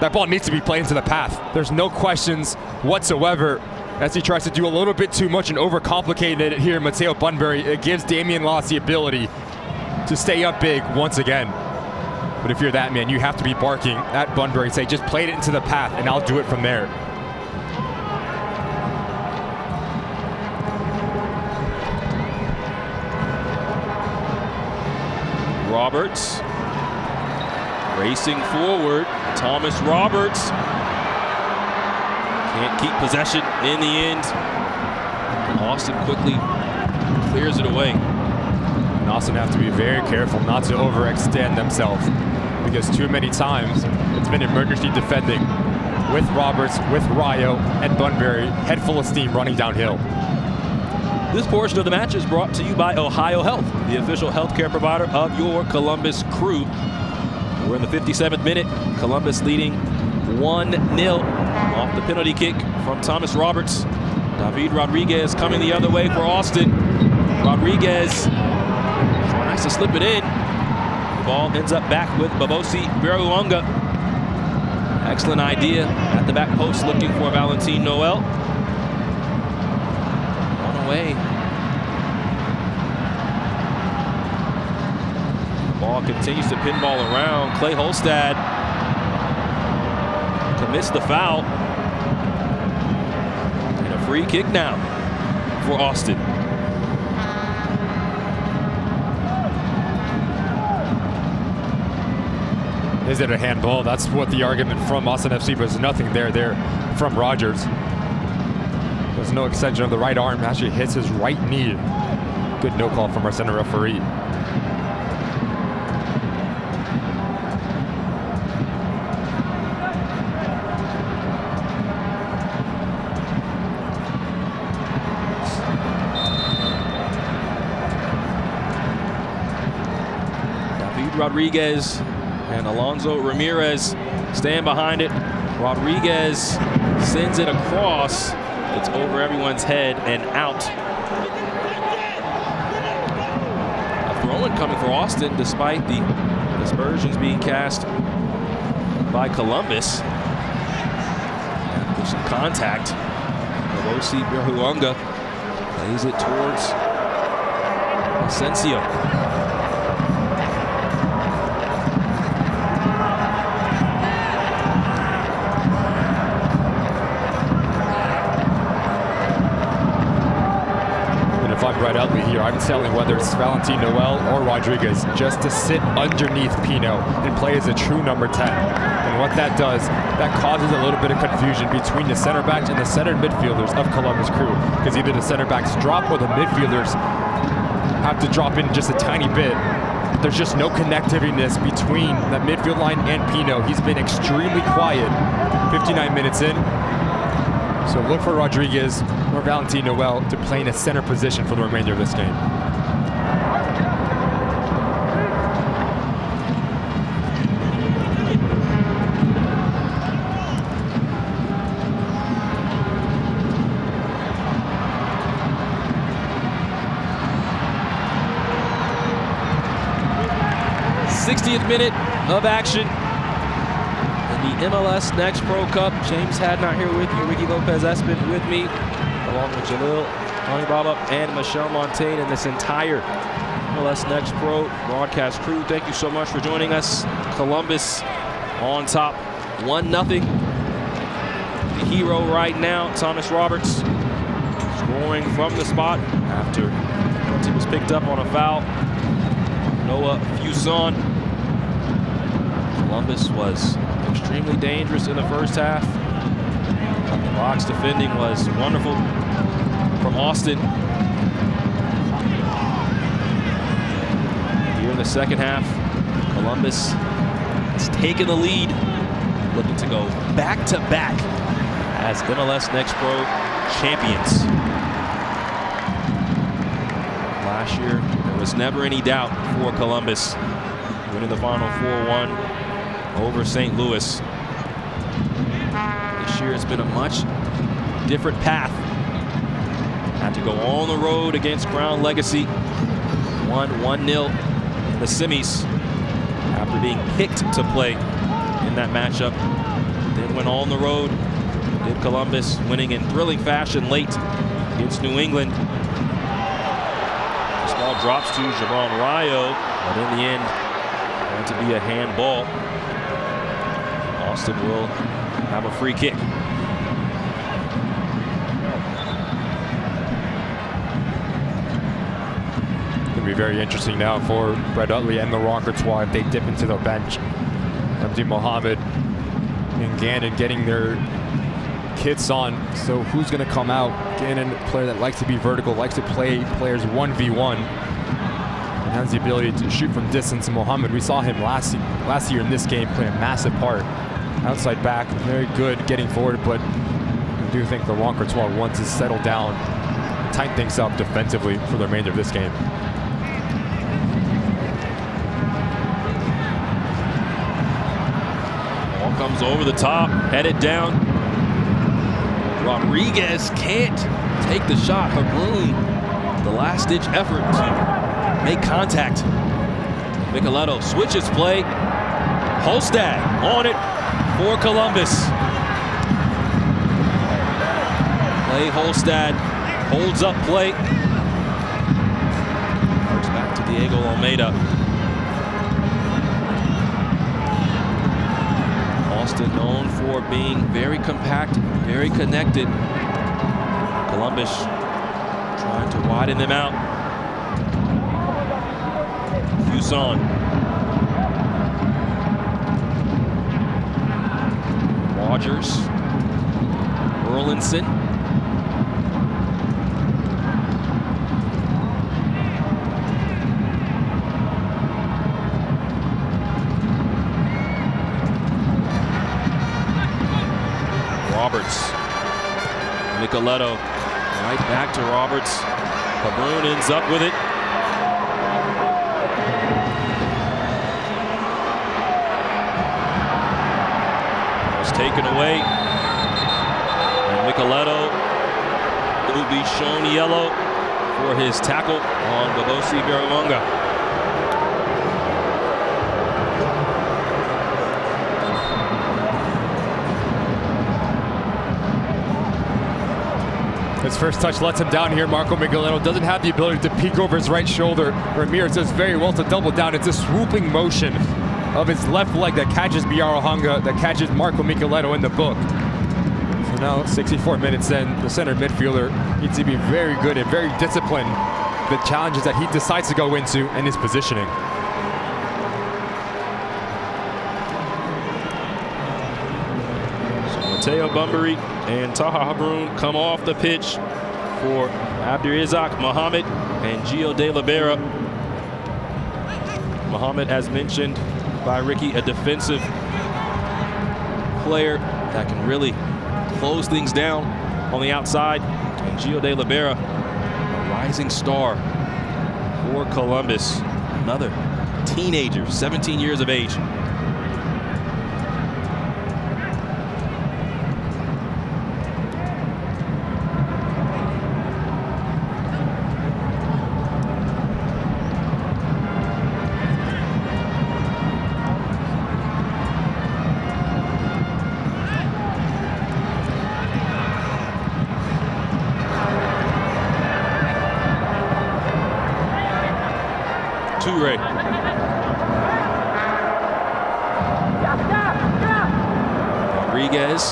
That ball needs to be played into the path. There's no questions whatsoever as he tries to do a little bit too much and overcomplicate it here. Mateo Bunbury, it gives Damian Loss the ability to stay up big once again. But if you're that man, you have to be barking at Bunbury and say, just play it into the path and I'll do it from there. Roberts racing forward. Thomas Roberts can't keep possession in the end. Austin quickly clears it away. And Austin have to be very careful not to overextend themselves, because too many times it's been emergency defending with Roberts, with Rayo, and Bunbury, head full of steam running downhill. This portion of the match is brought to you by Ohio Health, the official healthcare provider of your Columbus Crew. We're in the 57th minute. Columbus leading 1-0 off the penalty kick from Thomas Roberts. David Rodriguez coming the other way for Austin. Rodriguez tries to slip it in. The ball ends up back with Babosi Biruanga. Excellent idea at the back post, looking for Valentin Noel. Away. Ball continues to pinball around. Clay Holstad commits the foul. And a free kick now for Austin. Is it a handball? That's what the argument from Austin FC, but there's nothing there from Rogers. There's no extension of the right arm. Actually hits his right knee. Good no call from our center referee. David Rodriguez and Alonso Ramirez stand behind it. Rodriguez sends it across. It's over everyone's head and out. A throw-in coming for Austin, despite the aspersions being cast by Columbus. There's some contact. Babosi Biruanga plays it towards Asensio. Right ugly here. I'm telling whether it's Valentin Noel or Rodriguez just to sit underneath Pino and play as a true number 10. And what that does, that causes a little bit of confusion between the center backs and the center midfielders of Columbus Crew, because either the center backs drop or the midfielders have to drop in just a tiny bit. But there's just no connectiveness between that midfield line and Pino. He's been extremely quiet 59 minutes in. So look for Rodriguez or Valentin Noel to play in a center position for the remainder of this game. '60th minute of action. The MLS NEXT Pro Cup. James Hadnot here with you. Ricky Lopez Espin with me, along with Jalil Alibaba and Michelle Montaigne and this entire MLS NEXT Pro broadcast crew. Thank you so much for joining us. Columbus on top, 1-0. The hero right now, Thomas Roberts, scoring from the spot after he was picked up on a foul. Noah Fuson. Columbus was extremely dangerous in the first half. The box defending was wonderful from Austin. Here in the second half, Columbus has taken the lead, looking to go back-to-back as MLS NEXT Pro champions. Last year, there was never any doubt for Columbus winning the final 4-1 over St. Louis. This year it's been a much different path. Had to go on the road against Crown Legacy. Won 1-0 in the semis after being picked to play in that matchup then went on the road. Did Columbus, winning in thrilling fashion late against New England. This ball drops to Javon Rayo, but in the end, going to be a handball. Austin will have a free kick. It's going to be very interesting now for Brett Utley and the Roncourtois if they dip into the bench. Abdi Mohammed and Gannon getting their kits on. So who's going to come out? Gannon, a player that likes to be vertical, likes to play players 1v1, and has the ability to shoot from distance. And Mohammed, we saw him last year in this game play a massive part. Outside back, very good getting forward, but I do think the Roncourtois wants to settle down, tighten things up defensively for the remainder of this game. Ball comes over the top, headed down. Rodriguez can't take the shot. Habrun, the last-ditch effort to make contact. Micheletto switches play. Holstad on it for Columbus. Clay Holstad holds up play. Works back to Diego Almeida. Austin known for being very compact, very connected. Columbus trying to widen them out. Fuson. Rogers. Burlinson. Roberts. Micheletto. Right back to Roberts. Habrun ends up with it. Taken away. And Micheletto will be shown yellow for his tackle on Babosi Biarawanga. His first touch lets him down here. Marco Micheletto doesn't have the ability to peek over his right shoulder. Ramirez does very well to double down. It's a swooping motion of his left leg that catches Biarawanga, that catches Marco Micheletto in the book. So now, 64 minutes in, the center midfielder needs to be very good and very disciplined. The challenges that he decides to go into and his positioning. So Mateo Bunbury and Taha Habrun come off the pitch for Abdirizak Mohammed and Gio De Libera. Mohammed, as mentioned by Ricky, a defensive player that can really close things down on the outside. And Gio De Libera, a rising star for Columbus. Another teenager, 17 years of age. Rodriguez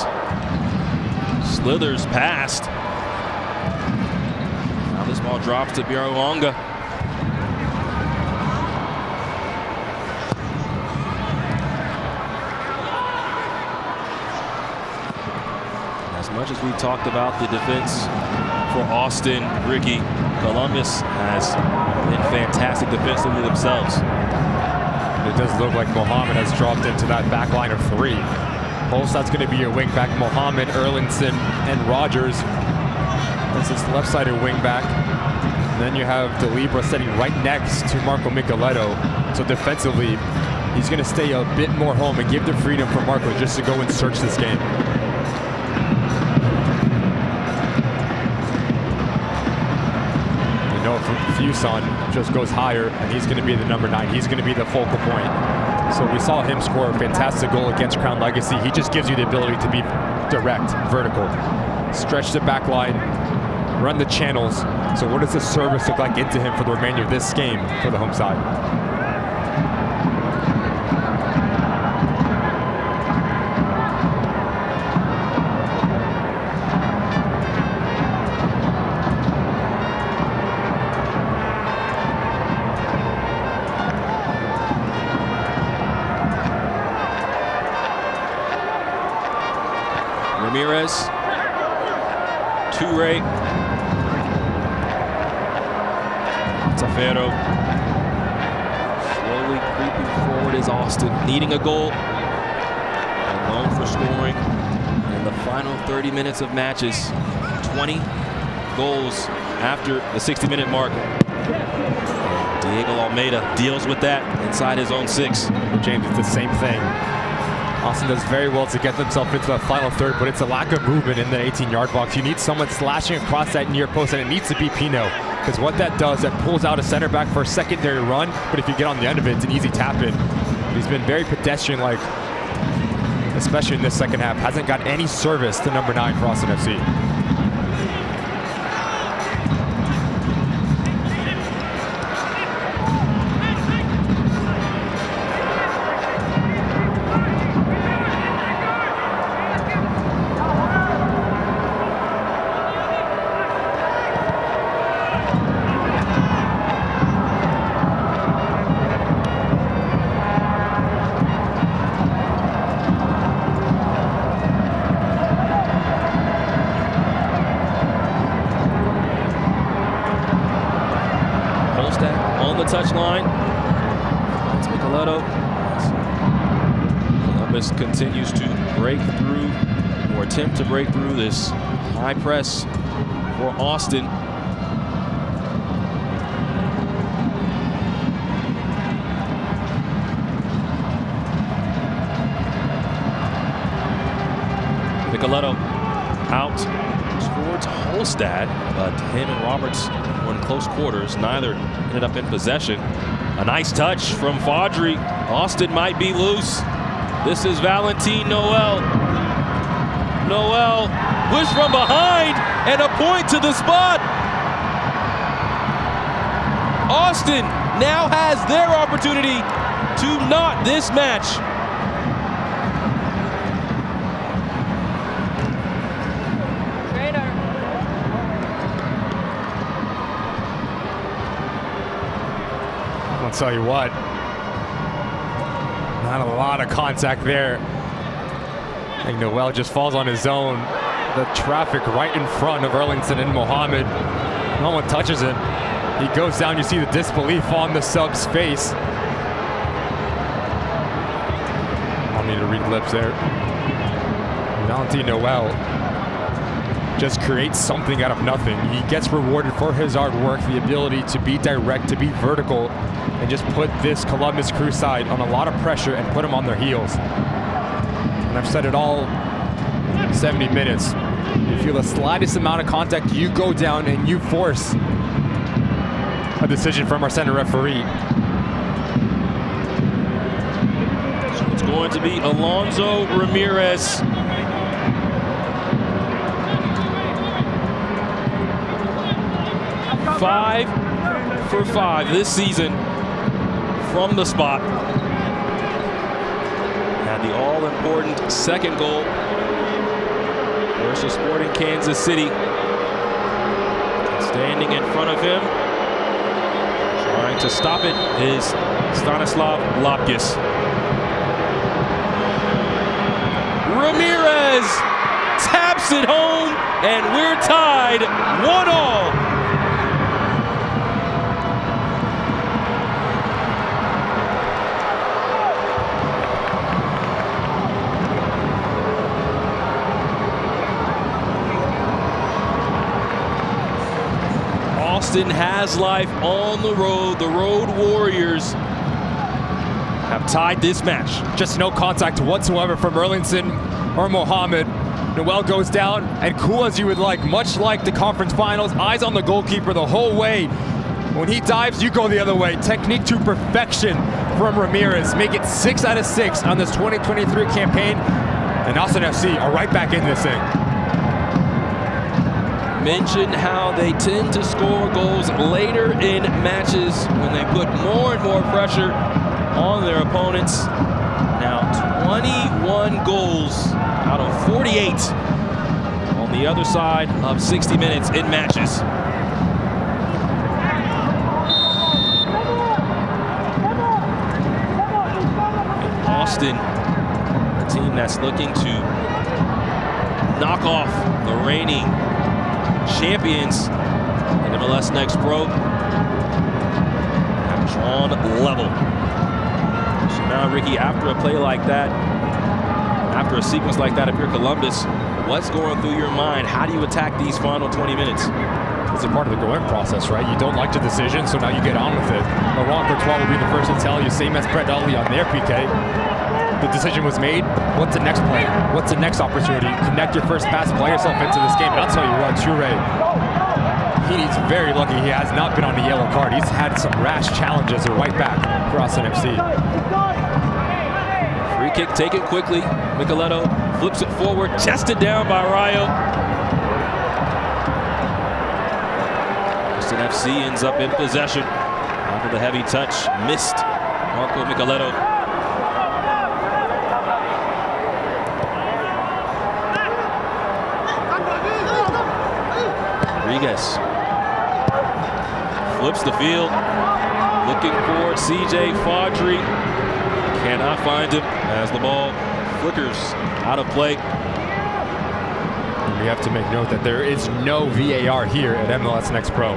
slithers past. Now this ball drops to Biarawanga. As much as we talked about the defense for Austin, Ricky, Columbus has been fantastic defensively themselves. It does look like Mohammed has dropped into that back line of three. Holstad's going to be your wing back. Mohammed, Erlinson, and Rogers. That's his left-sided wing back. And then you have De Libera sitting right next to Marco Micheletto. So defensively, he's going to stay a bit more home and give the freedom for Marco just to go and search this game. Fuson just goes higher, and he's going to be the number 9. He's going to be the focal point. So we saw him score a fantastic goal against Crown Legacy. He just gives you the ability to be direct, vertical, stretch the back line, run the channels. So what does the service look like into him for the remainder of this game for the home side? Ramirez, Toure, Tafero, slowly creeping forward is Austin, needing a goal, and known for scoring in the final 30 minutes of matches, 20 goals after the 60-minute mark. Diego Almeida deals with that inside his own 6. James, it's the same thing. Austin does very well to get themselves into the final third, but it's a lack of movement in the 18-yard box. You need someone slashing across that near post, and it needs to be Pino, because what that does, that pulls out a center back for a secondary run, but if you get on the end of it, it's an easy tap-in. He's been very pedestrian-like, especially in this second half. Hasn't got any service to number 9 for Austin FC. On the touchline, it's Micheletto. Columbus continues to break through, or attempt to break through this high press for Austin. Micheletto out towards Holstad, but him and Roberts were in close quarters. Neither ended up in possession. A nice touch from Fadri. Austin might be loose. This is Valentin Noel. Noel push from behind and a point to the spot. Austin now has their opportunity to knot this match. I'll tell you what, not a lot of contact there. I think Noel just falls on his own. The traffic right in front of Erlington and Mohammed. No one touches him. He goes down, you see the disbelief on the sub's face. I'll need to read lips there. Valentin Noel just creates something out of nothing. He gets rewarded for his hard work, the ability to be direct, to be vertical, and just put this Columbus Crew side on a lot of pressure and put them on their heels. And I've said it all 70 minutes. You feel the slightest amount of contact, you go down and you force a decision from our center referee. So it's going to be Alonso Ramirez. Five for 5 this season from the spot. Had the all-important second goal versus Sporting Kansas City. Standing in front of him, trying to stop it, is Stanislav Lapkus. Ramirez taps it home, and we're tied 1-1. Austin has life on the road. The Road Warriors have tied this match. Just no contact whatsoever from Erlington or Mohammed. Noel goes down, and cool as you would like, much like the conference finals, eyes on the goalkeeper the whole way. When he dives, you go the other way. Technique to perfection from Ramirez. Make it 6 out of 6 on this 2023 campaign. And Austin FC are right back in this thing. Mentioned how they tend to score goals later in matches when they put more and more pressure on their opponents. Now 21 goals out of 48 on the other side of 60 minutes in matches. And Austin, a team that's looking to knock off the reigning champions in MLS Next Pro, have drawn level. So now, Ricky, after a play like that, after a sequence like that, if you're Columbus, what's going through your mind? How do you attack these final 20 minutes? It's a part of the going process, right? You don't like the decision, so now you get on with it. Laurent Courtois will be the first to tell you, same as Brett Utley on their PK. The decision was made. What's the next play? What's the next opportunity? Connect your first pass, play yourself into this game. And I'll tell you what, Toure, he's very lucky he has not been on a yellow card. He's had some rash challenges at right back for Austin FC. Free kick taken quickly. Micheletto flips it forward, chested down by Rayo. Austin FC ends up in possession after the heavy touch missed Marco Micheletto. Rodriguez flips the field, looking for CJ Faudree. Cannot find him as the ball flickers out of play. And we have to make note that there is no VAR here at MLS Next Pro.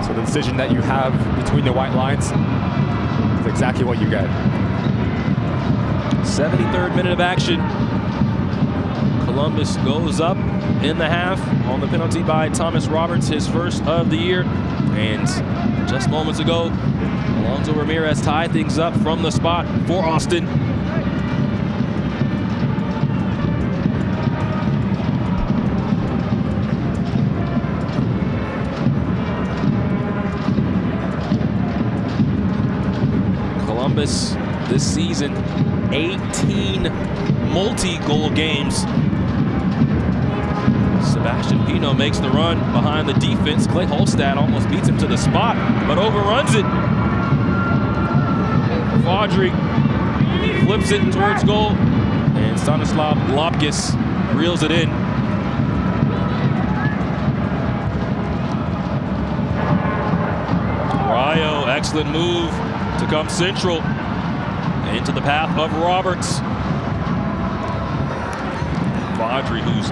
So the decision that you have between the white lines is exactly what you get. 73rd minute of action. Columbus goes up in the half on the penalty by Thomas Roberts, his first of the year. And just moments ago, Alonso Ramirez tied things up from the spot for Austin. Columbus this season, 18 multi-goal games. Sebastian Pino makes the run behind the defense. Clay Holstad almost beats him to the spot, but overruns it. Faudree flips it towards goal, and Stanislav Lopkis reels it in. Rayo, excellent move to come central into the path of Roberts. Faudree, who's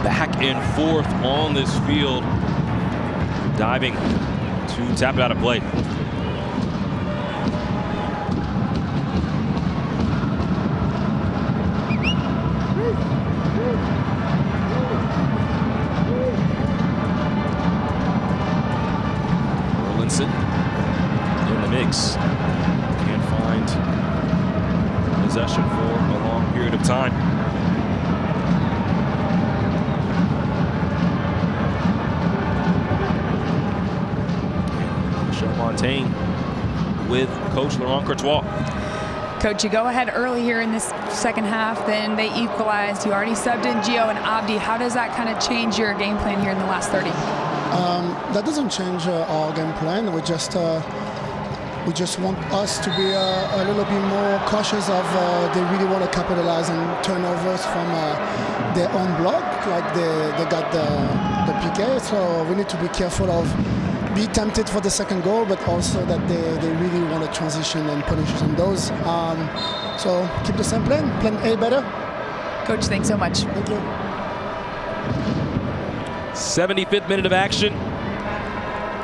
back and forth on this field, diving to tap it out of play. Erlinson in the mix. Can't find possession for a long period of time. With Coach Laurent Courtois. Coach, you go ahead early here in this second half, then they equalized. You already subbed in Gio and Abdi. How does that kind of change your game plan here in the last 30? That doesn't change our game plan. We just want us to be a little bit more cautious of they really want to capitalize on turnovers from their own block, like they got the PK. So we need to be careful of be tempted for the second goal, but also that they really want to transition and punish on those. So keep the same plan A better. Coach, thanks so much. Thank you. 75th minute of action.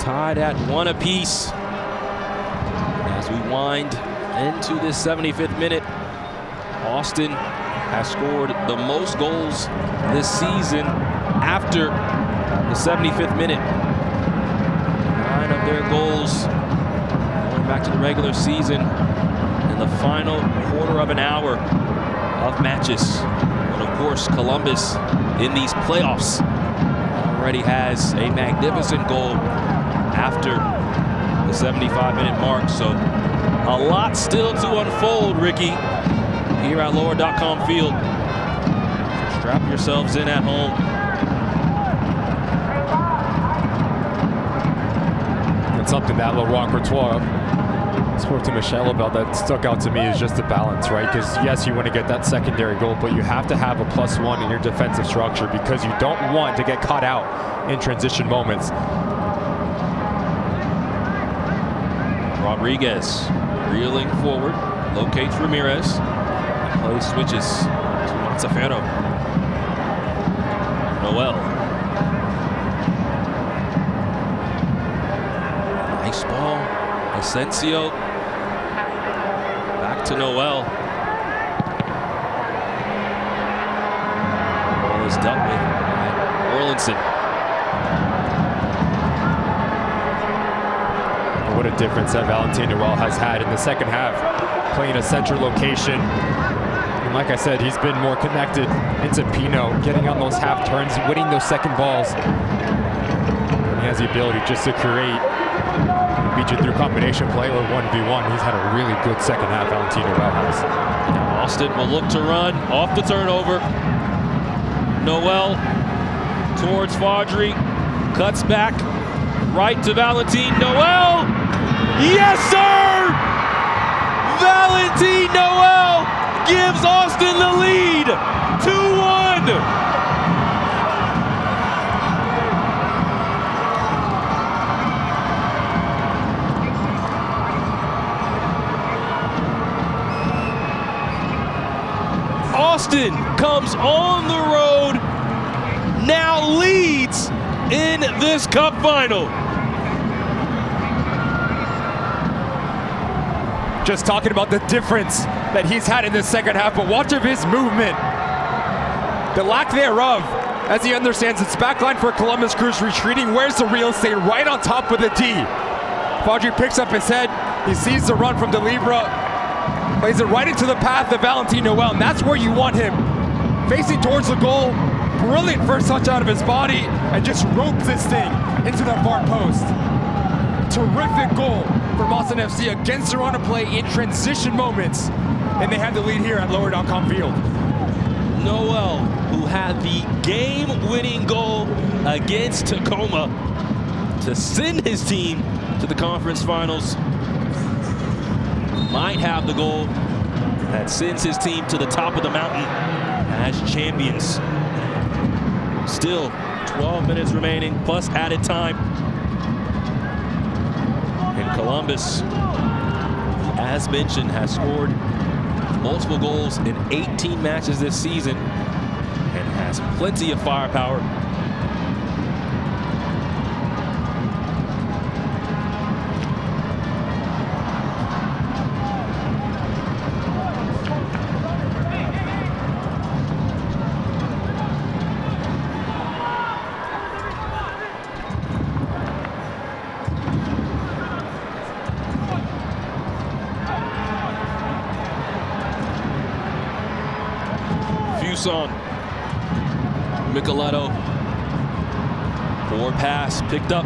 Tied at 1 apiece. As we wind into this 75th minute, Austin has scored the most goals this season after the 75th minute. 9 of their goals going back to the regular season in the final quarter of an hour of matches. But of course, Columbus in these playoffs already has a magnificent goal after the 75-minute mark. So a lot still to unfold, Ricky, here at lower.com field. So strap yourselves in at home. And something that Laurent Courtois spoke to Michel about that stuck out to me is just the balance, right? Because yes, you want to get that secondary goal, but you have to have a +1 in your defensive structure because you don't want to get caught out in transition moments. Rodriguez reeling forward, locates Ramirez, and play switches to Montefiore. Noel. Nice ball. Asensio. Back to Noel. Ball is dealt with by Orlinson. What a difference that Valentin Noel has had in the second half, playing a central location. And like I said, he's been more connected into Pino, getting on those half turns, winning those second balls. And he has the ability just to create, beat you through combination play or 1v1. He's had a really good second half, Valentin Noel has. Now Austin will look to run off the turnover. Noel towards Fadri, cuts back, right to Valentin Noel. Yes, sir! Valentin Noel gives Austin the lead. 2-1. Austin comes on the road, now leads in this cup final. Just talking about the difference that he's had in this second half, but watch of his movement. The lack thereof, as he understands it's backline for Columbus Crew's retreating. Where's the real estate? Right on top of the D. Fadri picks up his head. He sees the run from Delibra. Plays it right into the path of Valentin Noel, and that's where you want him. Facing towards the goal. Brilliant first touch out of his body, and just ropes this thing into that far post. Terrific goal from Boston FC against their run of play in transition moments. And they have the lead here at lower.com field. Noel, who had the game-winning goal against Tacoma to send his team to the conference finals, might have the goal that sends his team to the top of the mountain as champions. Still 12 minutes remaining plus added time. And Columbus, as mentioned, has scored multiple goals in 18 matches this season and has plenty of firepower. On Micheletto, forward pass picked up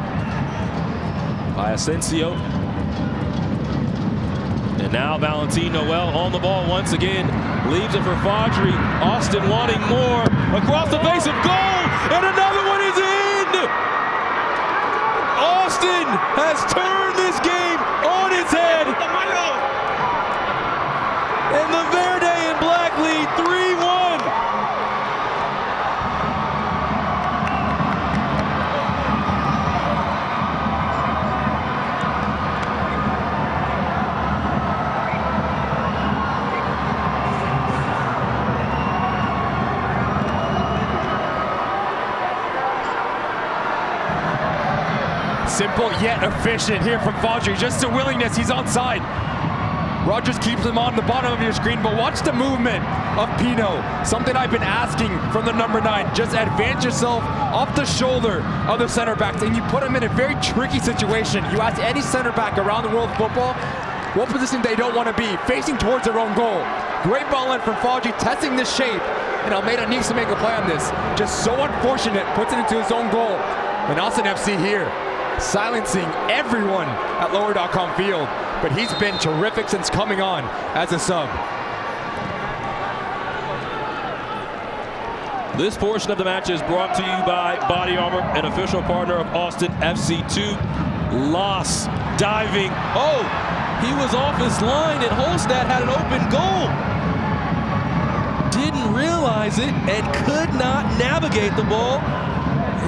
by Asensio, and now Valentin Noel on the ball once again, leaves it for Fadri. Austin wanting more, across the face of goal, and another one is in. Austin has turned this game on its head, and the Verde and Black lead 3-1. Simple yet efficient here from Fadri. Just a willingness, he's onside. Rogers keeps him on the bottom of your screen, but watch the movement of Pino. Something I've been asking from the number 9. Just advance yourself off the shoulder of the center back, and you put him in a very tricky situation. You ask any center back around the world of football, what position they don't want to be, facing towards their own goal. Great ball in from Fadri, testing this shape, and Almeida needs to make a play on this. Just so unfortunate, puts it into his own goal. And Austin FC here silencing everyone at lower.com field. But he's been terrific since coming on as a sub. This portion of the match is brought to you by Body Armor, an official partner of Austin FC2. Loss, diving. Oh, he was off his line and Holstad had an open goal. Didn't realize it and could not navigate the ball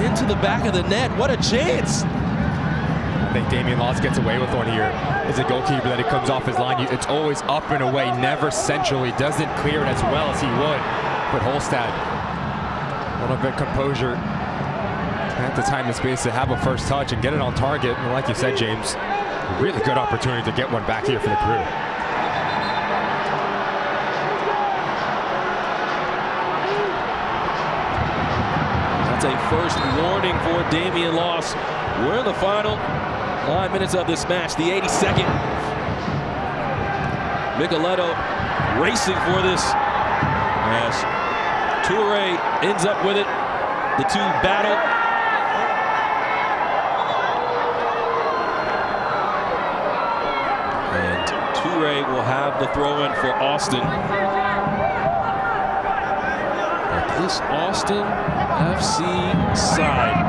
into the back of the net. What a chance. I think Damian Loss gets away with one here. As a goalkeeper that he comes off his line, it's always up and away, never centrally. Doesn't clear it as well as he would. But Holstad, a little bit composure at the time and space to have a first touch and get it on target. And like you said, James, really good opportunity to get one back here for the Crew. That's a first warning for Damian Loss. We're in the final 9 minutes of this match, the 82nd. Micheletto racing for this as Toure ends up with it. The two battle. And Toure will have the throw-in for Austin. But this Austin FC side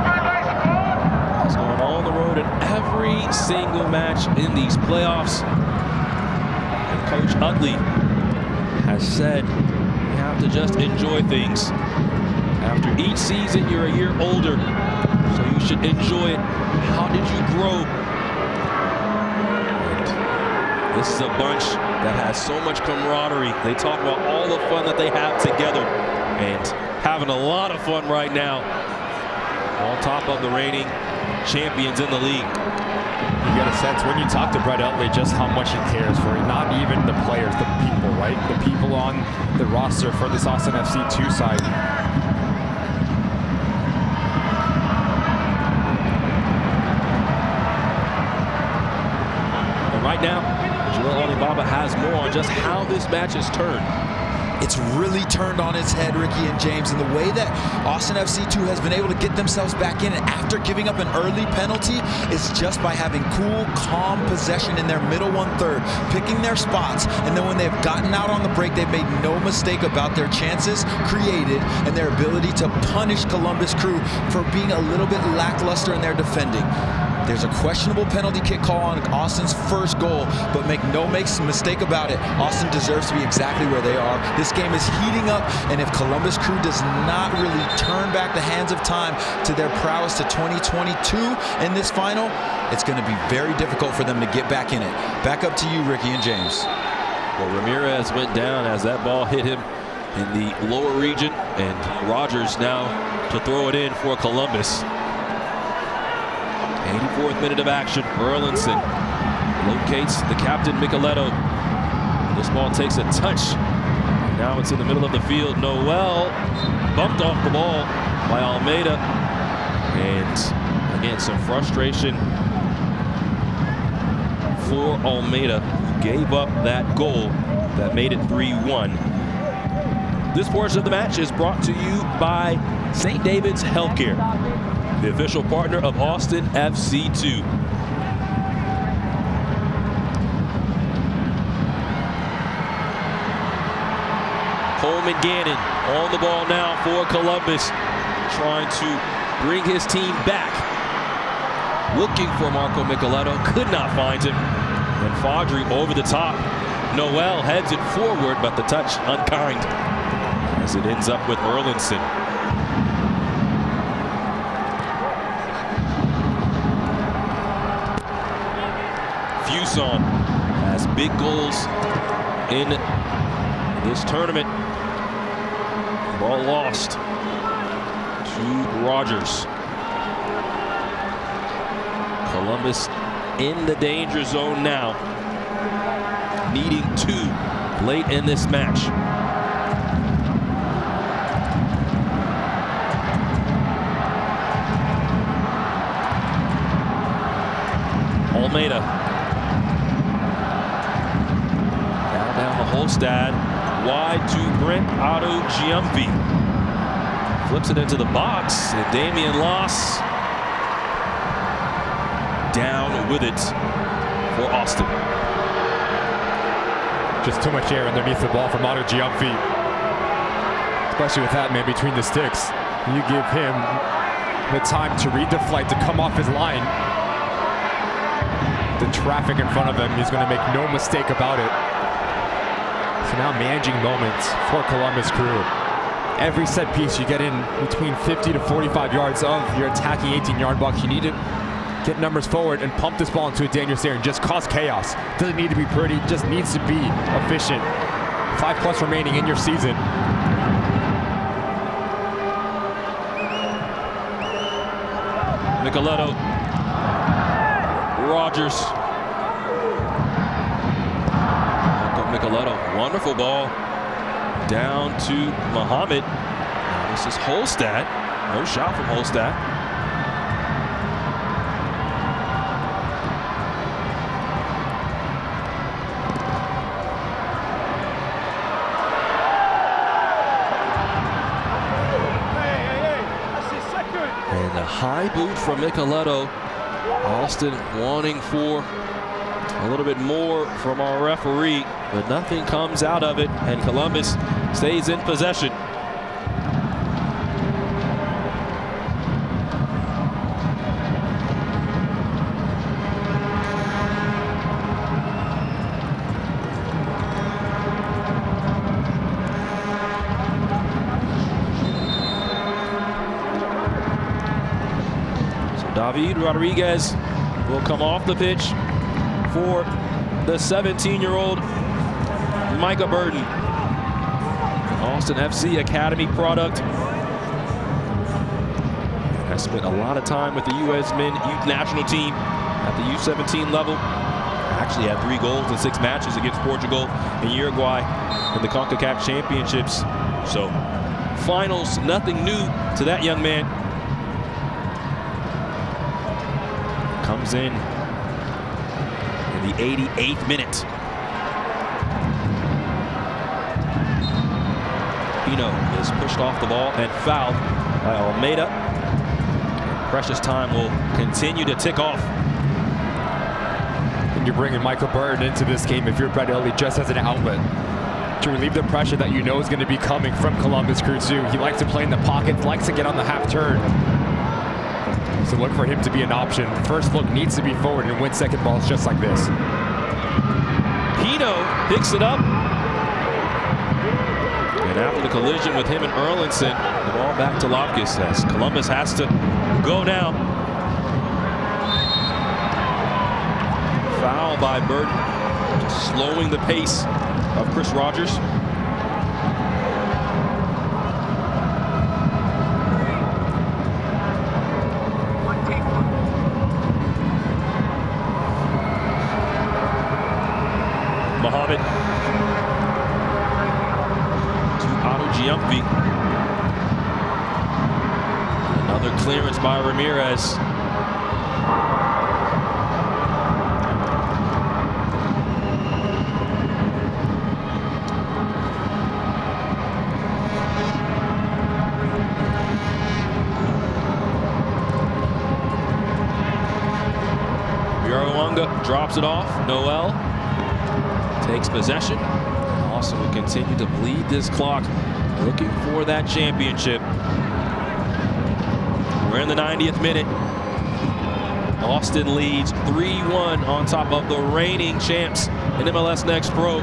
is going on the road in every single match in these playoffs. And Coach Utley has said you have to just enjoy things. After each season, you're a year older, so you should enjoy it. How did you grow? And this is a bunch that has so much camaraderie. They talk about all the fun that they have together and having a lot of fun right now on top of the reigning champions in the league. You get a sense when you talk to Brett Utley just how much he cares for not even the players, the people, right? The people on the roster for this Austin FC2 side. And right now, Joel Alibaba has more on just how this match is turned. It's really turned on its head, Ricky and James, and the way that Austin FC2 has been able to get themselves back in and after giving up an early penalty is just by having cool, calm possession in their middle 1/3, picking their spots, and then when they've gotten out on the break, they've made no mistake about their chances created and their ability to punish Columbus Crew for being a little bit lackluster in their defending. There's a questionable penalty kick call on Austin's first goal, but make no mistake about it, Austin deserves to be exactly where they are. This game is heating up, and if Columbus Crew does not really turn back the hands of time to their prowess to 2022 in this final, it's going to be very difficult for them to get back in it. Back up to you, Ricky and James. Well, Ramirez went down as that ball hit him in the lower region, and Rogers now to throw it in for Columbus. 84th minute of action. Erlinson locates the captain, Micheletto. This ball takes a touch. Now it's in the middle of the field. Noel bumped off the ball by Almeida. And again, some frustration for Almeida, who gave up that goal that made it 3-1. This portion of the match is brought to you by St. David's Healthcare, the official partner of Austin FC2. Coleman Gannon on the ball now for Columbus, trying to bring his team back. Looking for Marco Micheletto, could not find him. And Fodry over the top. Noel heads it forward, but the touch unkind as it ends up with Erlinson. Fuson has big goals in this tournament. Ball lost to Rogers. Columbus in the danger zone now, needing 2 late in this match. Almeida. Down the Holstad. Wide to Brent Otto Giampi. Flips it into the box. And Damian Loss down with it for Austin. Just too much air underneath the ball from Otto Giamfi. Especially with that man between the sticks. You give him the time to read the flight, to come off his line. The traffic in front of him, he's going to make no mistake about it. So now managing moments for Columbus Crew. Every set piece you get in between 50 to 45 yards of your attacking 18-yard box. You need to get numbers forward and pump this ball into a dangerous area and just cause chaos. Doesn't need to be pretty, just needs to be efficient. 5+ remaining in your season. Micheletto, Rogers. Micheletto, wonderful ball down to Muhammad. Now this is Holstad. No shot from Holstad. And a high boot from Micheletto. Austin wanting for a little bit more from our referee, but nothing comes out of it, and Columbus stays in possession. David Rodriguez will come off the pitch for the 17-year-old Micah Burton. Austin FC Academy product. Has spent a lot of time with the U.S. Men Youth National Team at the U17 level. Actually had 3 goals in 6 matches against Portugal and Uruguay in the CONCACAF Championships. So finals, nothing new to that young man. Comes in the 88th minute. Pino is pushed off the ball and fouled by Almeida. Precious time will continue to tick off. And you're bringing Michael Burton into this game if you're Brett Ely just as an outlet to relieve the pressure that you know is going to be coming from Columbus Crew 2. He likes to play in the pocket, likes to get on the half turn. So look for him to be an option. First look needs to be forward and win second balls just like this. Pino picks it up. And after the collision with him and Erlinson, the ball back to Lopkis as Columbus has to go now. Foul by Burton, just slowing the pace of Chris Rogers. Muhammad to Otto Giamfi. Another clearance by Ramirez. Biaruanga drops it off. Noel takes possession. Austin will continue to bleed this clock, looking for that championship. We're in the 90th minute. Austin leads 3-1 on top of the reigning champs in MLS Next Pro.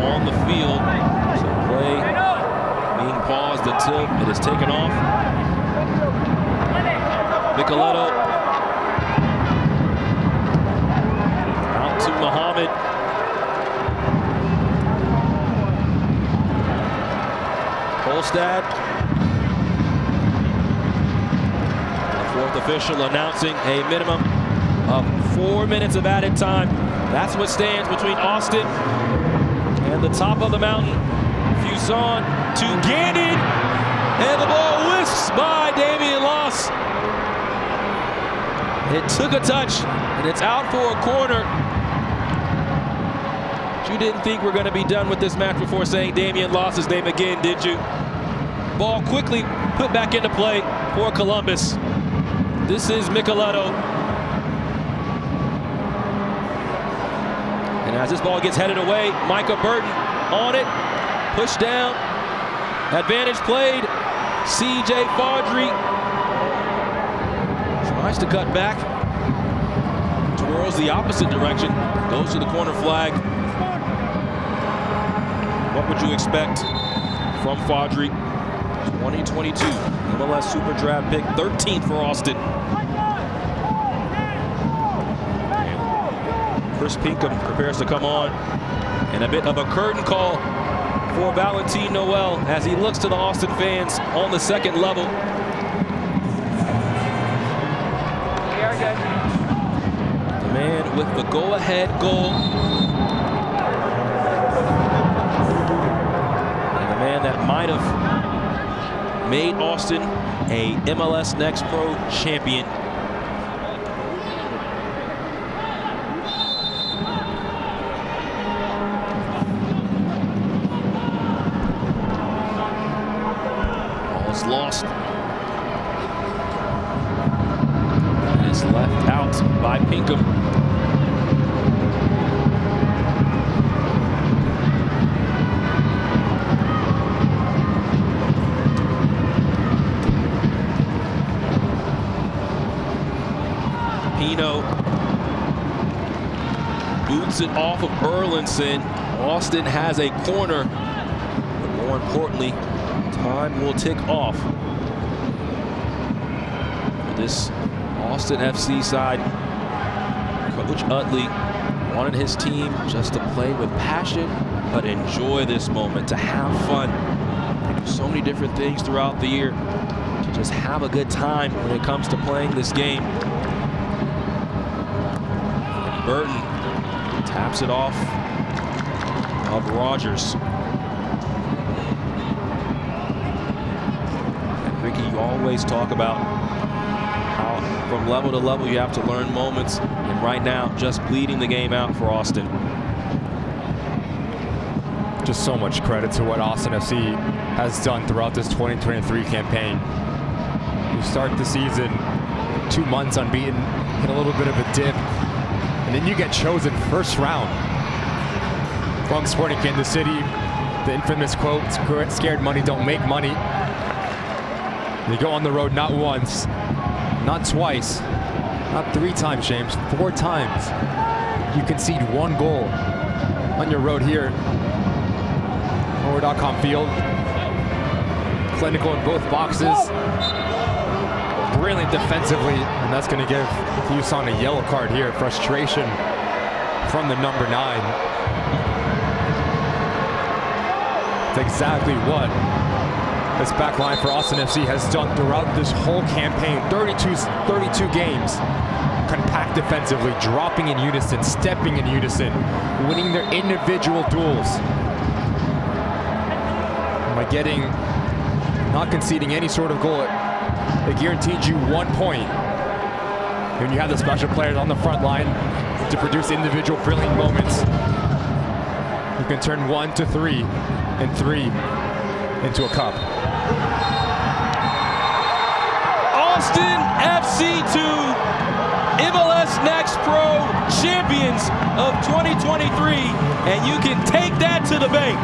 On the field, so play being paused until it is taken off. Micheletto out to Muhammad. Holstad. The 4th official announcing a minimum of 4 minutes of added time. That's what stands between Austin and the top of the mountain. Fuson to Gannon, and the ball whisks by Damian Loss. It took a touch, and it's out for a corner. You didn't think we're going to be done with this match before saying Damian Loss's name again, did you? Ball quickly put back into play for Columbus. This is Micheletto. And as this ball gets headed away, Micah Burton on it, pushed down, advantage played. CJ Faudry tries to cut back, twirls the opposite direction, goes to the corner flag. What would you expect from Faudry? 2022 MLS Super Draft pick, 13th for Austin. Chris Pinkham prepares to come on, and a bit of a curtain call for Valentin Noel as he looks to the Austin fans on the second level. The man with the go-ahead goal. And the man that might have made Austin a MLS Next Pro champion. Ball's lost. And it's left out by Pinkham. Pino boots it off of Erlinson. Austin has a corner, but more importantly, time will tick off for this Austin FC side. Coach Utley wanted his team just to play with passion, but enjoy this moment, to have fun. They do so many different things throughout the year, to just have a good time when it comes to playing this game. Burton taps it off of Rogers. And Ricky, you always talk about how from level to level you have to learn moments, and right now just bleeding the game out for Austin. Just so much credit to what Austin FC has done throughout this 2023 campaign. You start the season 2 months unbeaten, hit a little bit of a dip, and then you get chosen first round from Sporting Kansas City. The infamous quote, "Scared money don't make money." They go on the road not once, not twice, not 3 times, James, 4 times. You concede 1 goal on your road here. Forward.com field. Clinical in both boxes. Brilliant defensively, and that's going to give Fuson a yellow card here. Frustration from the number 9. It's exactly what this back line for Austin FC has done throughout this whole campaign. 32 games. Compact defensively, dropping in unison, stepping in unison, winning their individual duels. By not conceding any sort of goal, it guaranteed you 1 point. When you have the special players on the front line to produce individual brilliant moments, you can turn 1 to 3 and 3 into a cup. Austin FC 2, MLS Next Pro champions of 2023, and you can take that to the bank.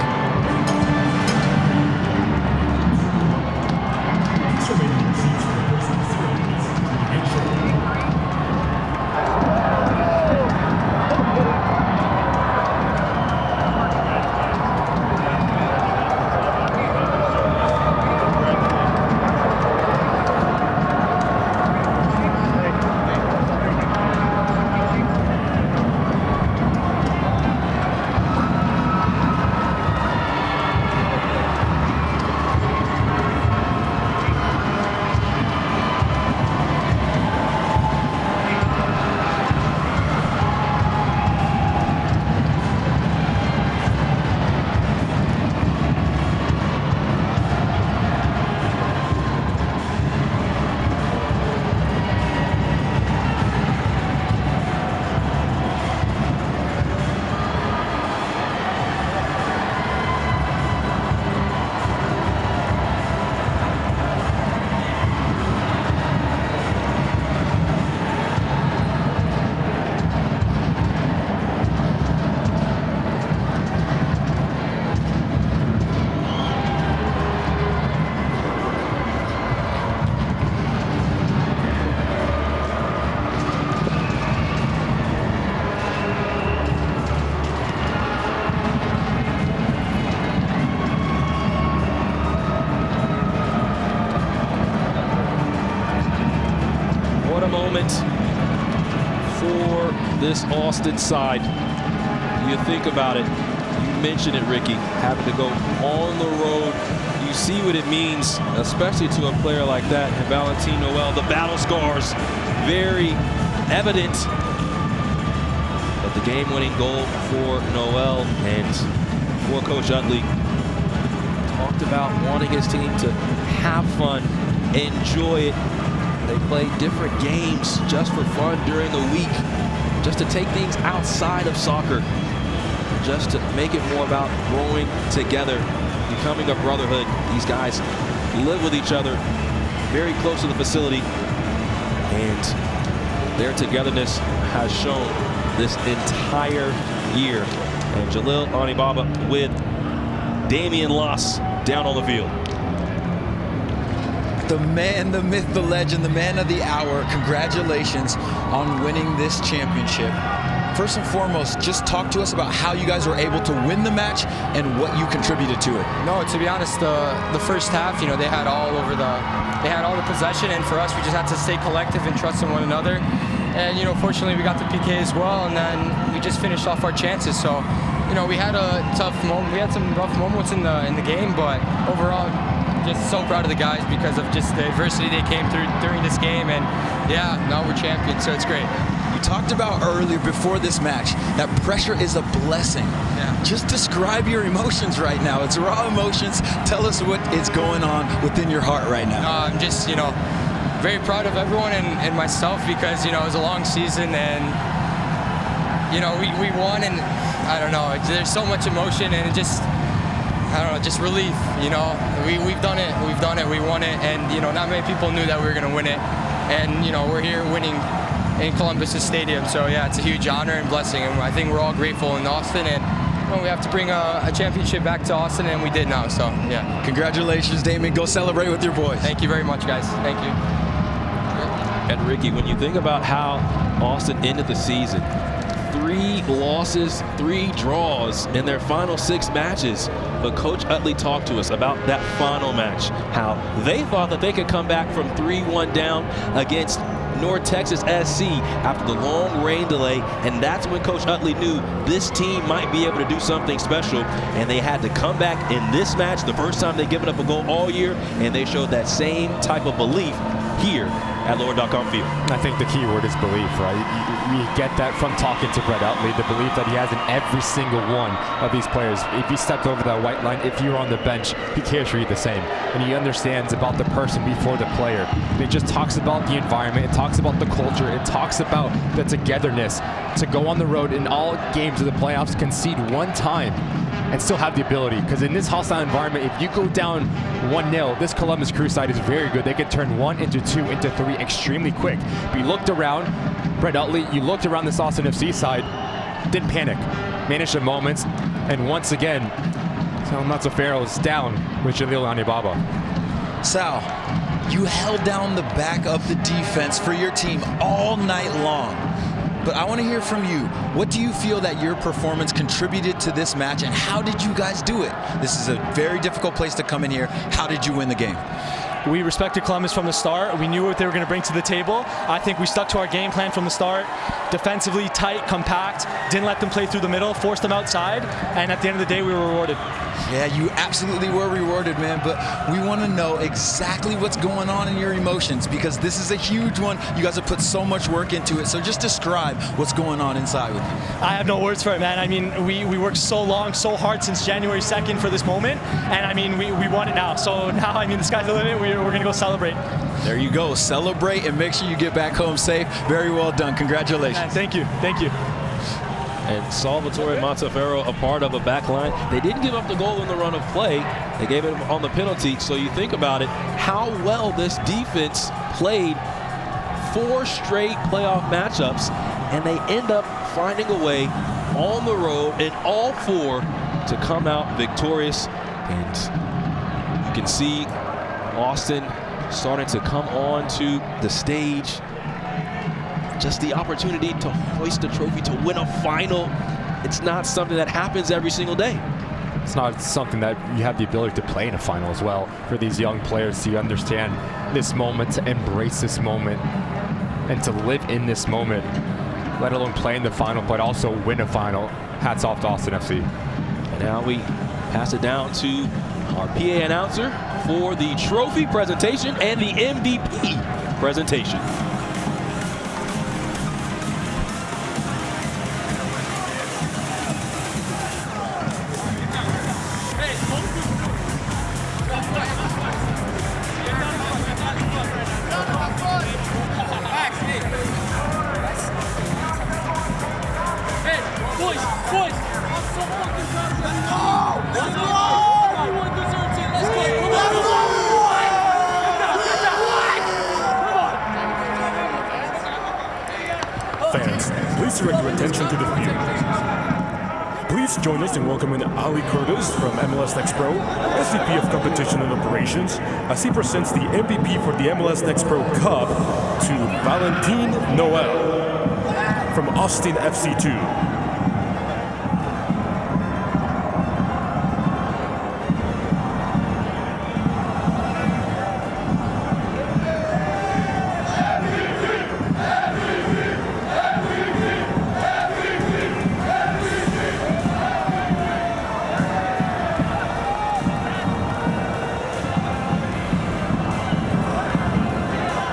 this Austin side, you think about it, you mentioned it, Ricky, having to go on the road. You see what it means, especially to a player like that, and Valentin Noel. The battle scars, very evident. But the game-winning goal for Noel and for Coach Utley, talked about wanting his team to have fun, enjoy it. They play different games just for fun during the week, just to take things outside of soccer, just to make it more about growing together, becoming a brotherhood. These guys live with each other, very close to the facility, and their togetherness has shown this entire year. And Jalil Anibaba with Damian Loss down on the field. The man, the myth, the legend, the man of the hour, congratulations on winning this championship. First and foremost, just talk to us about how you guys were able to win the match and what you contributed to it. No, to be honest, the first half, you know, they had all the possession, and for us, we just had to stay collective and trust in one another. And, you know, fortunately, we got the PK as well, and then we just finished off our chances. So, you know, we had a tough moment. We had some rough moments in the game, but overall, just so proud of the guys because of just the adversity they came through during this game. And yeah, now we're champions, so it's great. You talked about earlier before this match that pressure is a blessing. Yeah. Just describe your emotions right now. It's raw emotions. Tell us what is going on within your heart right now. I'm just, you know, very proud of everyone and myself because, you know, it was a long season and, you know, we won, and I don't know, there's so much emotion and it just, I don't know, just relief, you know. We've done it, we won it, and, you know, not many people knew that we were going to win it. And, you know, we're here winning in Columbus Stadium, so yeah, it's a huge honor and blessing, and I think we're all grateful in Austin, and you know, we have to bring a championship back to Austin, and we did now, so yeah. Congratulations, Damien. Go celebrate with your boys. Thank you very much, guys. Thank you. And Ricky, when you think about how Austin ended the season, 3 losses, 3 draws in their final 6 matches. But Coach Utley talked to us about that final match, how they thought that they could come back from 3-1 down against North Texas SC after the long rain delay, and that's when Coach Utley knew this team might be able to do something special, and they had to come back in this match, the first time they've given up a goal all year, and they showed that same type of belief here at Lower.com Field. I think the key word is belief, right? We get that from talking to Brett Utley, the belief that he has in every single one of these players. If he stepped over that white line, if you're on the bench, he cares for you the same. And he understands about the person before the player. And it just talks about the environment, it talks about the culture, it talks about the togetherness. To go on the road in all games of the playoffs, concede one time, and still have the ability. Because in this hostile environment, if you go down 1-0, this Columbus Crew side is very good. They can turn 1 into 2 into 3 extremely quick. But you looked around, Brett Utley, you looked around this Austin FC side, didn't panic, managed the moments, and once again, Matzo Pharaoh's down with Jalil Anibaba. Sal, you held down the back of the defense for your team all night long. But I want to hear from you. What do you feel that your performance contributed to this match, and how did you guys do it? This is a very difficult place to come in here. How did you win the game? We respected Columbus from the start. We knew what they were going to bring to the table. I think we stuck to our game plan from the start. Defensively, tight, compact, didn't let them play through the middle, forced them outside, and at the end of the day, we were rewarded. Yeah, you absolutely were rewarded, man, but we want to know exactly what's going on in your emotions, because this is a huge one. You guys have put so much work into it, so just describe what's going on inside with you. I have no words for it, man. I mean, we worked so long, so hard since January 2nd for this moment, and I mean, we won it now. So now, I mean, the sky's the limit. We're going to go celebrate. There you go. Celebrate and make sure you get back home safe. Very well done. Congratulations. Man, thank you. Thank you. And Salvatore Monteferro, a part of a back line. They didn't give up the goal in the run of play. They gave it on the penalty. So you think about it, how well this defense played 4 straight playoff matchups, and they end up finding a way on the road in all 4 to come out victorious. And you can see Austin starting to come on to the stage. Just the opportunity to hoist a trophy, to win a final. It's not something that happens every single day. It's not something that you have the ability to play in a final as well. For these young players to understand this moment, to embrace this moment, and to live in this moment. let alone play in the final, but also win a final. Hats off to Austin FC. And now we pass it down to our PA announcer for the trophy presentation and the MVP presentation. Fans, please direct your attention to the field. Please join us in welcoming Ali Curtis from MLS Next Pro, SVP of Competition and Operations, as he presents the MVP for the MLS Next Pro Cup to Valentin Noel from Austin FC2.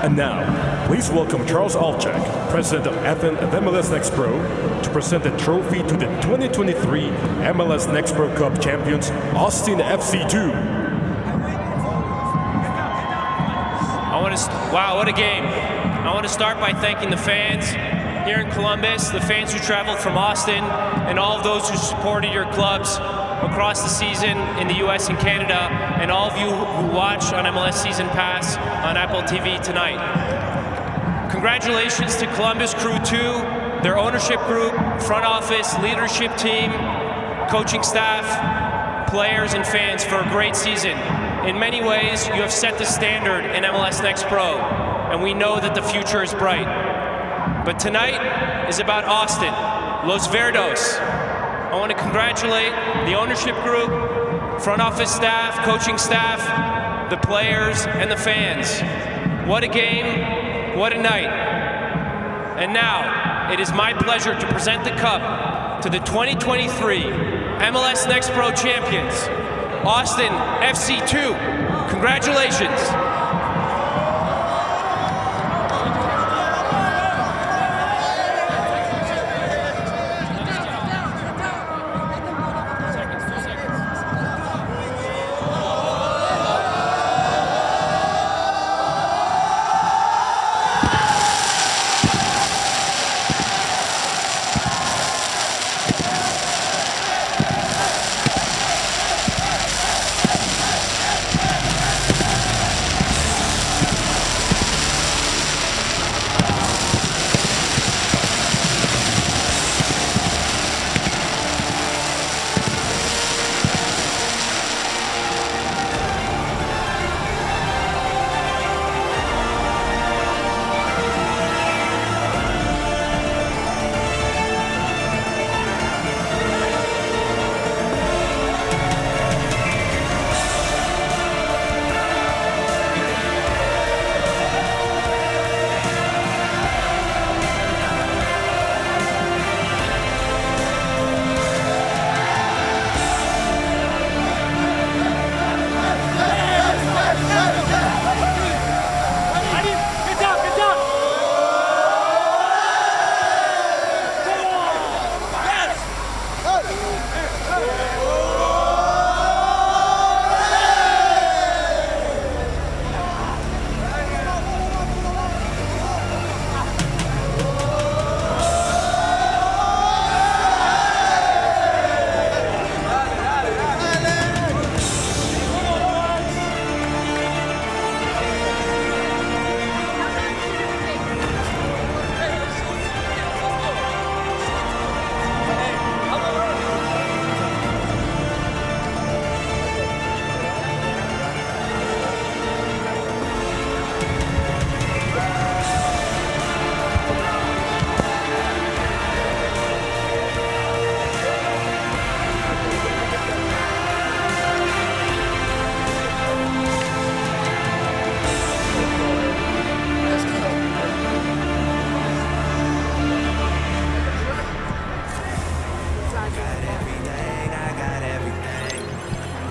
And now, please welcome Charles Alchek, President of MLS Next Pro, to present the trophy to the 2023 MLS Next Pro Cup champions, Austin FC2. Wow, what a game. I want to start by thanking the fans here in Columbus, the fans who traveled from Austin, and all of those who supported your clubs across the season in the US and Canada, and all of you who watch on MLS Season Pass on Apple TV tonight. Congratulations to Columbus Crew 2, their ownership group, front office, leadership team, coaching staff, players and fans for a great season. In many ways, you have set the standard in MLS Next Pro, and we know that the future is bright. But tonight is about Austin, Los Verdos. I want to congratulate the ownership group, front office staff, coaching staff, the players, and the fans. What a game, what a night. And now, it is my pleasure to present the cup to the 2023 MLS Next Pro champions, Austin FC2. Congratulations.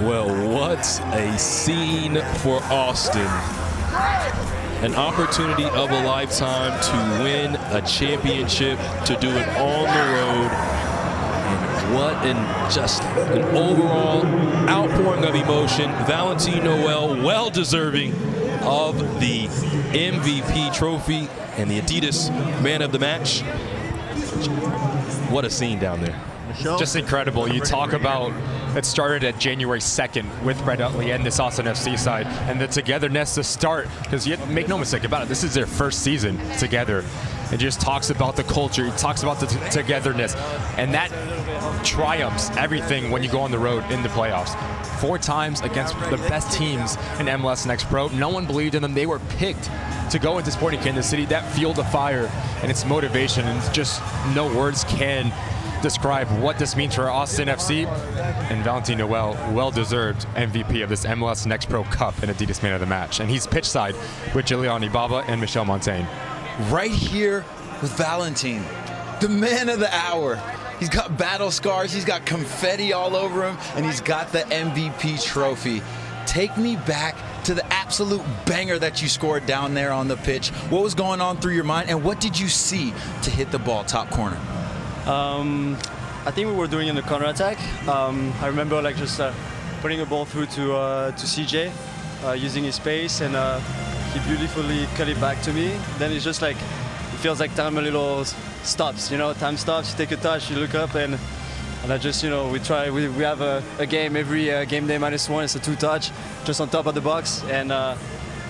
Well, what a scene for Austin. An opportunity of a lifetime to win a championship, to do it on the road. And what just an overall outpouring of emotion. Valentin Noel, well deserving of the MVP trophy and the Adidas Man of the Match. What a scene down there. Just incredible. You talk about it started at January 2nd with Brett Utley and this Austin FC side, and the togetherness to start, because you make no mistake about it, this is their first season together. It just talks about the culture, it talks about the togetherness, and that triumphs everything when you go on the road in the playoffs. 4 times against the best teams in MLS Next Pro. No one believed in them. They were picked to go into Sporting Kansas City. That fueled the fire and its motivation, and just no words can describe what this means for Austin FC. And Valentin Noel, well-deserved MVP of this MLS Next Pro Cup and Adidas Man of the Match. And he's pitch side with Giuliani Baba and Michel Montaigne. Right here with Valentin, the man of the hour. He's got battle scars, he's got confetti all over him, and he's got the MVP trophy. Take me back to the absolute banger that you scored down there on the pitch. What was going on through your mind, and what did you see to hit the ball top corner? I think we were doing in the counter attack. I remember like just putting a ball through to CJ, using his pace, and he beautifully cut it back to me. Then it's just like it feels like time a little stops. You know, time stops. You take a touch, you look up, and I just, you know, we have a game every game day -1. It's a 2-touch, just on top of the box, and I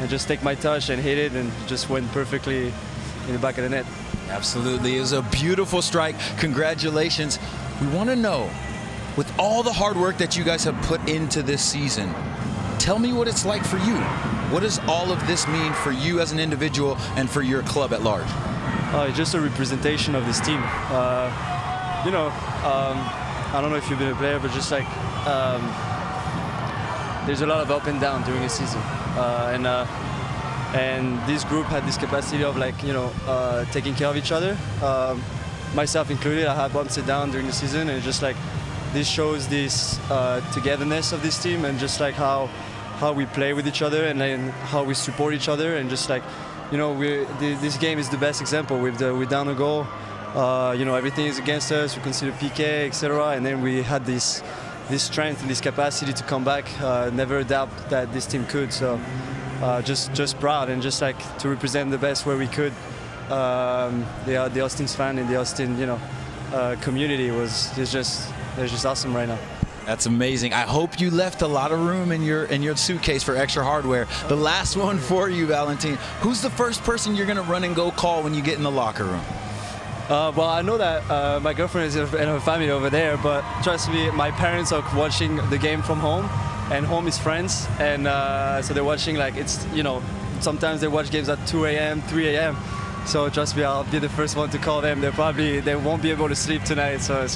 just take my touch and hit it, and it just went perfectly in the back of the net. Absolutely. It was a beautiful strike. Congratulations. We want to know, with all the hard work that you guys have put into this season, tell me what it's like for you. What does all of this mean for you as an individual and for your club at large? It's just a representation of this team. You know, I don't know if you've been a player, but just like there's a lot of up and down during a season, and this group had this capacity of, like, you know, taking care of each other, myself included. I had bumps it down during the season, and just like this shows this togetherness of this team, and just like how we play with each other, and then how we support each other, and just like, you know, this game is the best example. We're down a goal, you know, everything is against us. We consider PK, etc., and then we had this strength and this capacity to come back. Never doubt that this team could. So just proud, and just like to represent the best where we could. The Austin's fan and the Austin, you know, community is just awesome right now. That's amazing. I hope you left a lot of room in your suitcase for extra hardware. The last one for you, Valentin. Who's the first person you're going to run and go call when you get in the locker room? Well, I know that my girlfriend is and her family over there, but trust me, my parents are watching the game from home, and home is friends, and so they're watching, like, it's, you know, sometimes they watch games at 2 a.m., 3 a.m., so trust me, I'll be the first one to call them. They won't be able to sleep tonight, so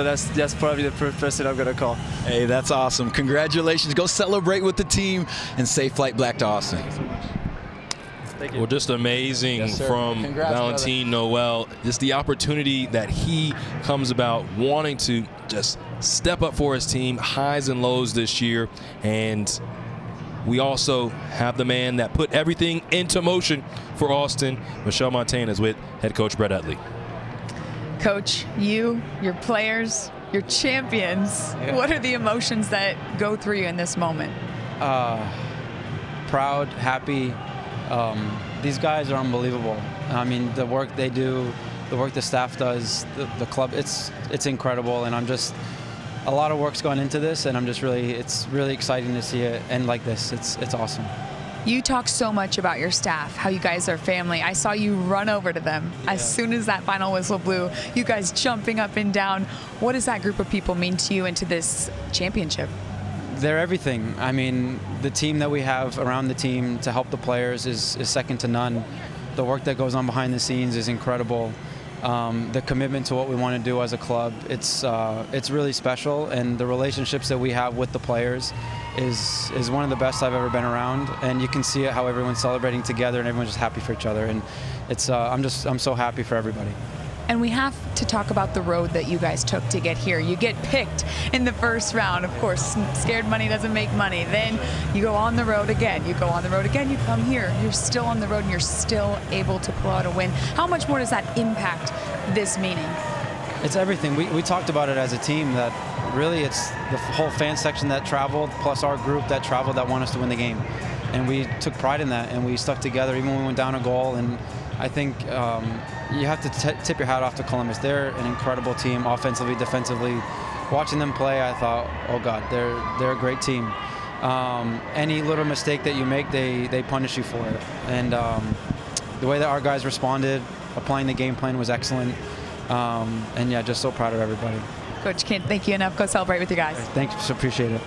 that's probably the first person I'm gonna call. Hey, that's awesome. Congratulations. Go celebrate with the team, and safe flight back to Austin. Well, just amazing, yes, from Valentin Noel. Just the opportunity that he comes about wanting to just step up for his team, highs and lows this year. And we also have the man that put everything into motion for Austin. Michel Montaigne is with head coach Brett Utley. Coach, your players, your champions, yeah. What are the emotions that go through you in this moment? Proud, happy. These guys are unbelievable. I mean, the work they do, the work the staff does, the club, it's incredible, and I'm just, a lot of work's gone into this, and it's really exciting to see it end like this. It's awesome. You talk so much about your staff, how you guys are family. I saw you run over to them as soon as that final whistle blew, you guys jumping up and down. What does that group of people mean to you and to this championship? They're everything. I mean, the team that we have around the team to help the players is second to none. The work that goes on behind the scenes is incredible. The commitment to what we want to do as a club, it's really special, and the relationships that we have with the players is one of the best I've ever been around, and you can see it how everyone's celebrating together and everyone's just happy for each other, and it's I'm so happy for everybody. And we have to talk about the road that you guys took to get here. You get picked in the first round. Of course, scared money doesn't make money. Then you go on the road again. You go on the road again. You come here. You're still on the road and you're still able to pull out a win. How much more does that impact this meeting? It's everything. We talked about it as a team that really it's the whole fan section that traveled plus our group that traveled that want us to win the game. And we took pride in that and we stuck together even when we went down a goal. And I think you have to tip your hat off to Columbus. They're an incredible team offensively, defensively. Watching them play, I thought, oh God, they're a great team. Any little mistake that you make, they punish you for it. And the way that our guys responded, applying the game plan was excellent. And yeah, just so proud of everybody. Coach, can't thank you enough. Go celebrate with you guys. Thanks, appreciate it.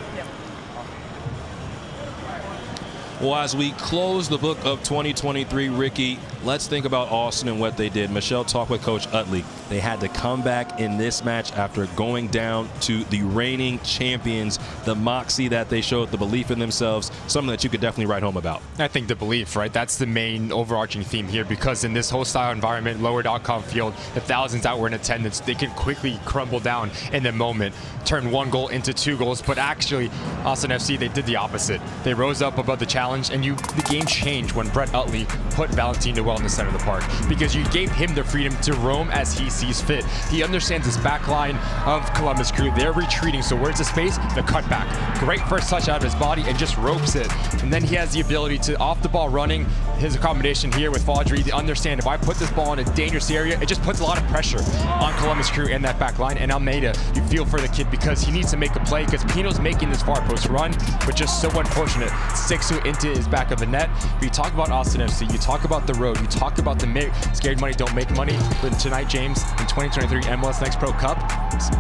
Well, as we close the book of 2023, Ricky, let's think about Austin and what they did. Michelle talked with Coach Utley. They had to come back in this match after going down to the reigning champions. The moxie that they showed, the belief in themselves, something that you could definitely write home about. I think the belief, right? That's the main overarching theme here, because in this hostile environment, lower.com field, the thousands that were in attendance, they can quickly crumble down in the moment, turn one goal into 2 goals. But actually, Austin FC, they did the opposite. They rose up above the challenge, and the game changed when Brett Utley put Valentin Noel in the center of the park, because you gave him the freedom to roam as he sees fit. He understands this back line of Columbus Crew. They're retreating, so where's the space? The cutback. Great first touch out of his body and just ropes it. And then he has the ability to, off the ball running, his accommodation here with Faudree, to understand if I put this ball in a dangerous area, it just puts a lot of pressure on Columbus Crew and that back line. And Almeida, you feel for the kid because he needs to make a play, because Pino's making this far post run, but just so unfortunate. Sticks into his back of the net. But you talk about Austin FC, you talk about the road, you talk about the scared money don't make money. But tonight, James, in 2023 MLS NEXT Pro Cup,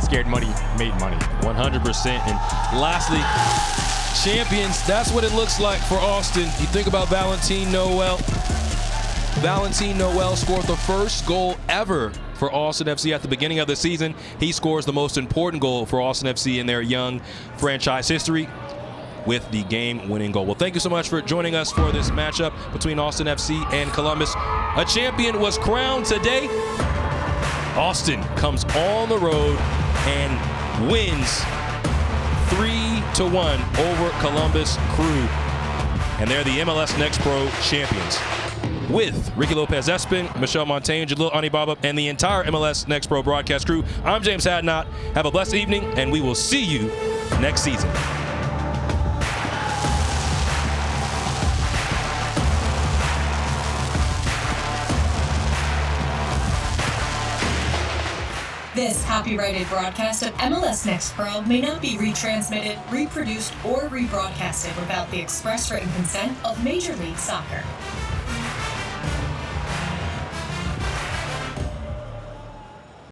scared money made money. 100%. And lastly, champions, that's what it looks like for Austin. You think about Valentin Noel. Valentin Noel scored the first goal ever for Austin FC at the beginning of the season. He scores the most important goal for Austin FC in their young franchise history with the game-winning goal. Well, thank you so much for joining us for this matchup between Austin FC and Columbus. A champion was crowned today. Austin comes on the road and wins 3-1 over Columbus Crew. And they're the MLS NEXT Pro champions. With Ricky Lopez-Espin, Michelle Montaigne, Jalil Anibaba, and the entire MLS NEXT Pro broadcast crew, I'm James Hadnot. Have a blessed evening, and we will see you next season. This copyrighted broadcast of MLS NEXT Pro may not be retransmitted, reproduced, or rebroadcasted without the express written consent of Major League Soccer.